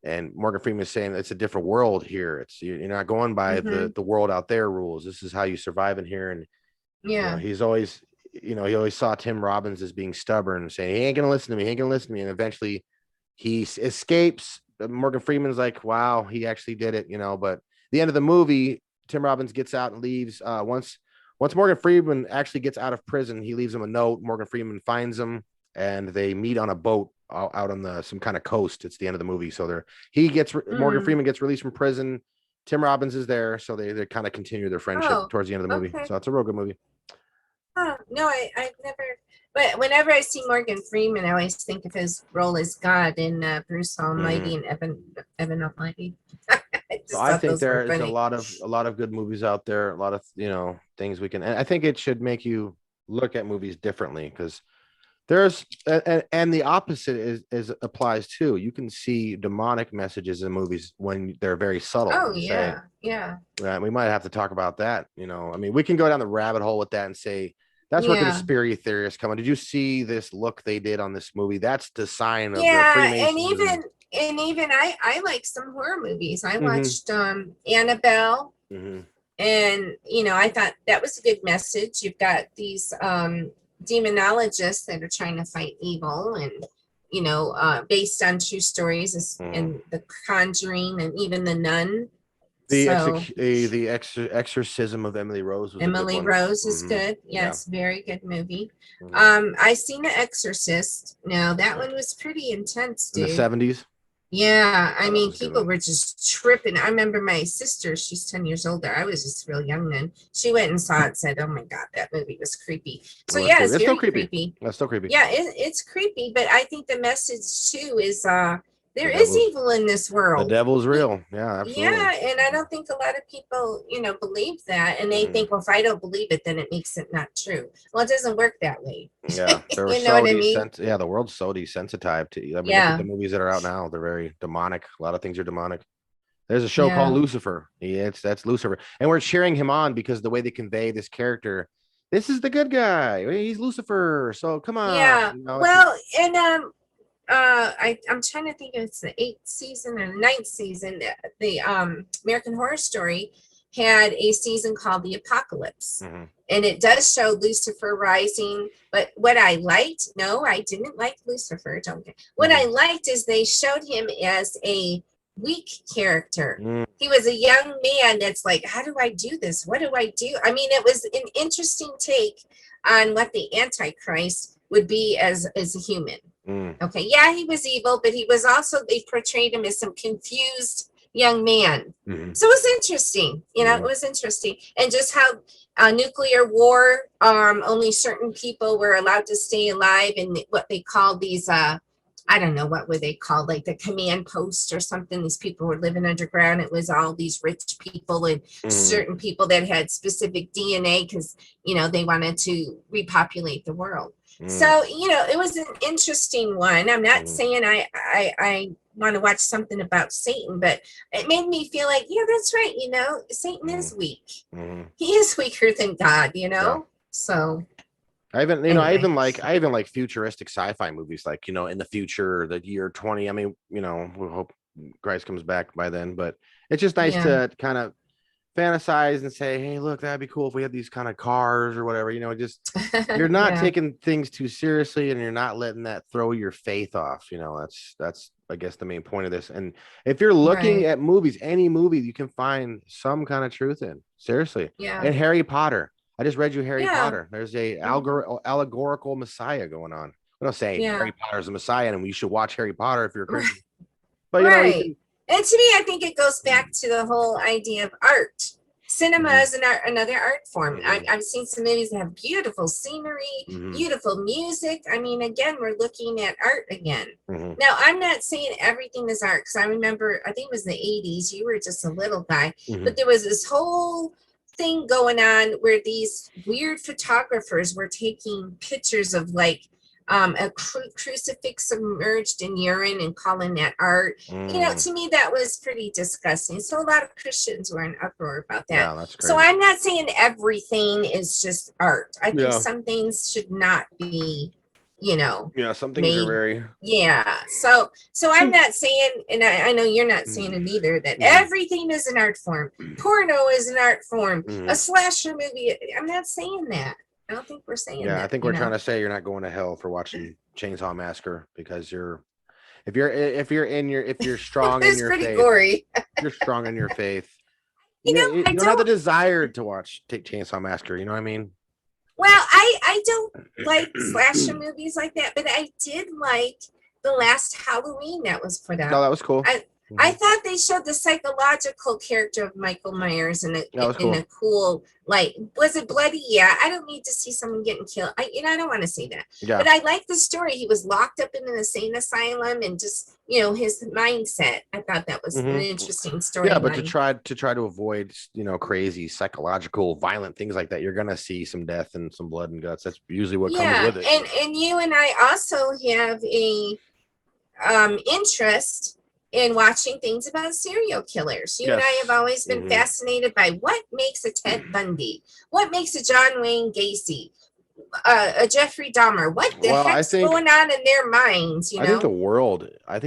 And Morgan Freeman is saying it's a different world here. You're not going by the world out there rules. This is how you survive in here. And Yeah. he always saw Tim Robbins as being stubborn and saying, he ain't gonna listen to me, And eventually he escapes. Morgan Freeman's like, wow, he actually did it, but the end of the movie, Tim Robbins gets out and leaves. Once Morgan Freeman actually gets out of prison, he leaves him a note. Morgan Freeman finds him, and they meet on a boat out on some kind of coast. It's the end of the movie. So Morgan Freeman gets released from prison. Tim Robbins is there, so they kind of continue their friendship towards the end of the movie. Okay. So it's a real good movie. No, I've never. But whenever I see Morgan Freeman, I always think of his role as God in Bruce Almighty and Evan Almighty. I think there is a lot of good movies out there, a lot of things we can, and I think it should make you look at movies differently, because there's and the opposite is applies too. You can see demonic messages in movies when they're very subtle. Oh yeah. We might have to talk about that. I mean, we can go down the rabbit hole with that and say that's where conspiracy theorists come in. Did you see this look they did on this movie? That's the sign of the Freemasons. And even I like some horror movies. I watched Annabelle, and I thought that was a good message. You've got these demonologists that are trying to fight evil, and based on true stories, and The Conjuring, and even The Nun. The Exorcism of Emily Rose was Emily Rose is good. Yes, very good movie. I seen The Exorcist. Now that one was pretty intense, dude. In the 70s. Yeah, I mean, people were just tripping. I remember my sister, she's 10 years older. I was just real young then. She went and saw it and said, oh my God, that movie was creepy. So yeah, it's very creepy. That's still creepy. Yeah, it's creepy, but I think the message too is there is evil in this world. The devil's real. Yeah, absolutely. Yeah, and I don't think a lot of people, believe that. And they think, well, if I don't believe it, then it makes it not true. Well, it doesn't work that way. Yeah, you know what I mean? The world's so desensitized to. I mean, look at the movies that are out now. They're very demonic. A lot of things are demonic. There's a show called Lucifer. That's Lucifer, and we're cheering him on because the way they convey this character. This is the good guy. He's Lucifer. So come on. Yeah. Well, and I'm trying to think if it's the 8th season or the 9th season. The American Horror Story had a season called The Apocalypse, and it does show Lucifer rising. But what I liked, no, I didn't like Lucifer. What I liked is they showed him as a weak character. He was a young man that's like, how do I do this? What do I do? I mean, it was an interesting take on what the Antichrist would be as a human. Okay, yeah, he was evil, but he was also, they portrayed him as some confused young man. So it was interesting, it was interesting. And just how nuclear war, only certain people were allowed to stay alive, and what they called these, I don't know, what were they called, like the command post or something. These people were living underground. It was all these rich people and certain people that had specific DNA because, they wanted to repopulate the world. So, it was an interesting one. I'm not saying I want to watch something about Satan, but it made me feel like, yeah, that's right. Satan is weak. He is weaker than God, So I even like futuristic sci-fi movies, like, in the future, the year 20. I mean, we hope Christ comes back by then, but it's just nice to kind of fantasize and say, hey, look, that'd be cool if we had these kind of cars or whatever, just you're not taking things too seriously, and you're not letting that throw your faith off. That's I guess the main point of this. And if you're looking at movies, any movie you can find some kind of truth in, seriously. And Harry Potter, I just read you Harry Potter. There's a allegorical Messiah going on. I'm not saying Harry Potter's a Messiah and we should watch Harry Potter if you're a Christian, but and to me, I think it goes back to the whole idea of art. Cinema is another art form. Mhm. I've seen some movies that have beautiful scenery, beautiful music. I mean, again, we're looking at art again. Now, I'm not saying everything is art, because I remember, I think it was the 80s, you were just a little guy, but there was this whole thing going on where these weird photographers were taking pictures of like a crucifix submerged in urine and calling that art. You know, to me, that was pretty disgusting. So a lot of Christians were in uproar about that. Yeah, that's crazy. So I'm not saying everything is just art. I think some things should not be, you know. Yeah, some things are very. Yeah. So I'm not saying, and I know you're not saying it either, that everything is an art form. Porno is an art form. A slasher movie. I'm not saying that. I don't think we're saying that. Yeah, I think we're trying to say you're not going to hell for watching Chainsaw Massacre, because if you're strong in your pretty faith, gory. you're strong in your faith. You know, you don't have the desire to take Chainsaw Massacre. You know what I mean? Well, I don't like slasher movies like that, but I did like the last Halloween that was put out. No, that was cool. I thought they showed the psychological character of Michael Myers in a cool, like, was it bloody? Yeah, I don't need to see someone getting killed. I don't want to see that. Yeah. But I like the story. He was locked up in an insane asylum, and just, you know, his mindset. I thought that was an interesting story. Yeah, but to try to avoid, you know, crazy psychological, violent things like that, you're gonna see some death and some blood and guts. That's usually what comes with it. And you and I also have a interest in watching things about serial killers. You and I have always been fascinated by what makes a Ted Bundy, what makes a John Wayne Gacy, a Jeffrey Dahmer. What the heck's going on in their minds? You know, I think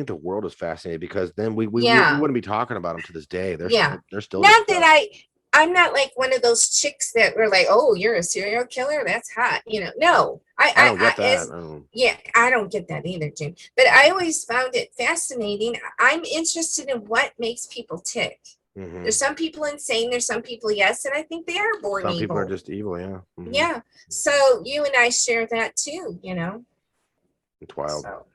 the world is fascinated, because then we wouldn't be talking about them to this day. They're still not that I'm not like one of those chicks that were like, oh, you're a serial killer, that's hot. You know, no, I don't get that. I don't get that either, Jim. But I always found it fascinating. I'm interested in what makes people tick. There's some people insane. There's some people, yes, and I think they are born evil. Some people are just evil, yeah. Yeah. So you and I share that too, you know. It's wild. So.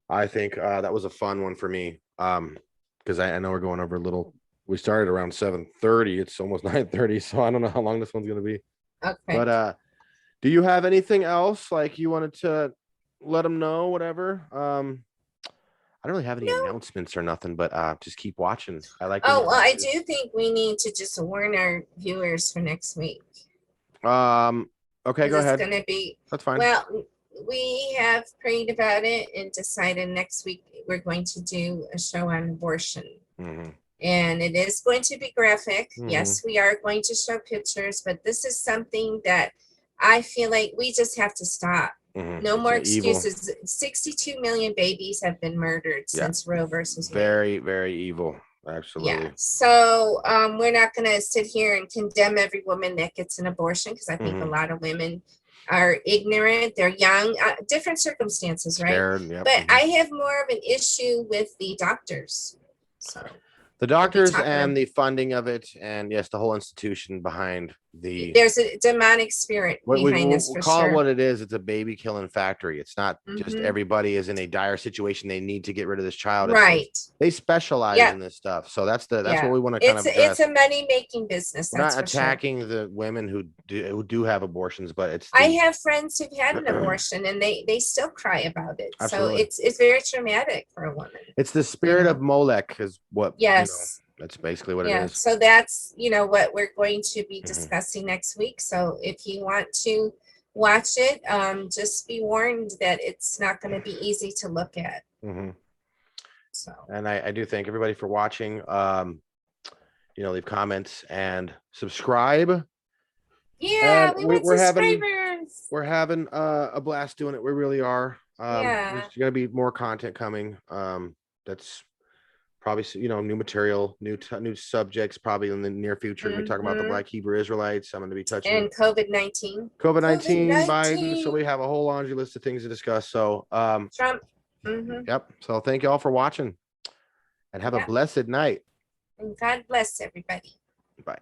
I think that was a fun one for me, because I know we're going over a little. We started around 7:30. It's almost 9:30, so I don't know how long this one's going to be. Okay. But do you have anything else, like, you wanted to let them know, whatever? I don't really have any announcements or nothing, but just keep watching. I like. Oh, well, I do think we need to just warn our viewers for next week. Okay, go ahead. It's going to be. That's fine. Well, we have prayed about it and decided next week we're going to do a show on abortion. And it is going to be graphic. Yes, we are going to show pictures, but this is something that I feel like we just have to stop. No more excuses. 62 million babies have been murdered since Roe versus Wade. Very, very evil. Absolutely. Yeah. So we're not going to sit here and condemn every woman that gets an abortion, because I think a lot of women are ignorant. They're young, different circumstances, right? Scared, but I have more of an issue with the doctors. So. The doctors and the funding of it, and yes, the whole institution behind there's a demonic spirit behind this. We'll call it what it is. It's a baby killing factory. It's not just everybody is in a dire situation. They need to get rid of this child. Right. They specialize in this stuff. So that's what we want to kind of address. It's a money making business. We're not attacking the women who do have abortions, but I have friends who've had an abortion and they still cry about it. Absolutely. So it's very traumatic for a woman. It's the spirit of Molech is what. Yes. That's basically what it is. So that's, what we're going to be discussing next week. So if you want to watch it, just be warned that it's not going to be easy to look at. So. And I do thank everybody for watching. Leave comments and subscribe. Yeah, and we're having a blast doing it. We really are. There's going to be more content coming. That's probably, new material, new subjects, probably in the near future. We talk about the Black Hebrew Israelites. I'm going to be touching and COVID-19, Biden. So we have a whole laundry list of things to discuss. So Trump. Yep. So thank you all for watching, and have a blessed night. And God bless everybody. Bye.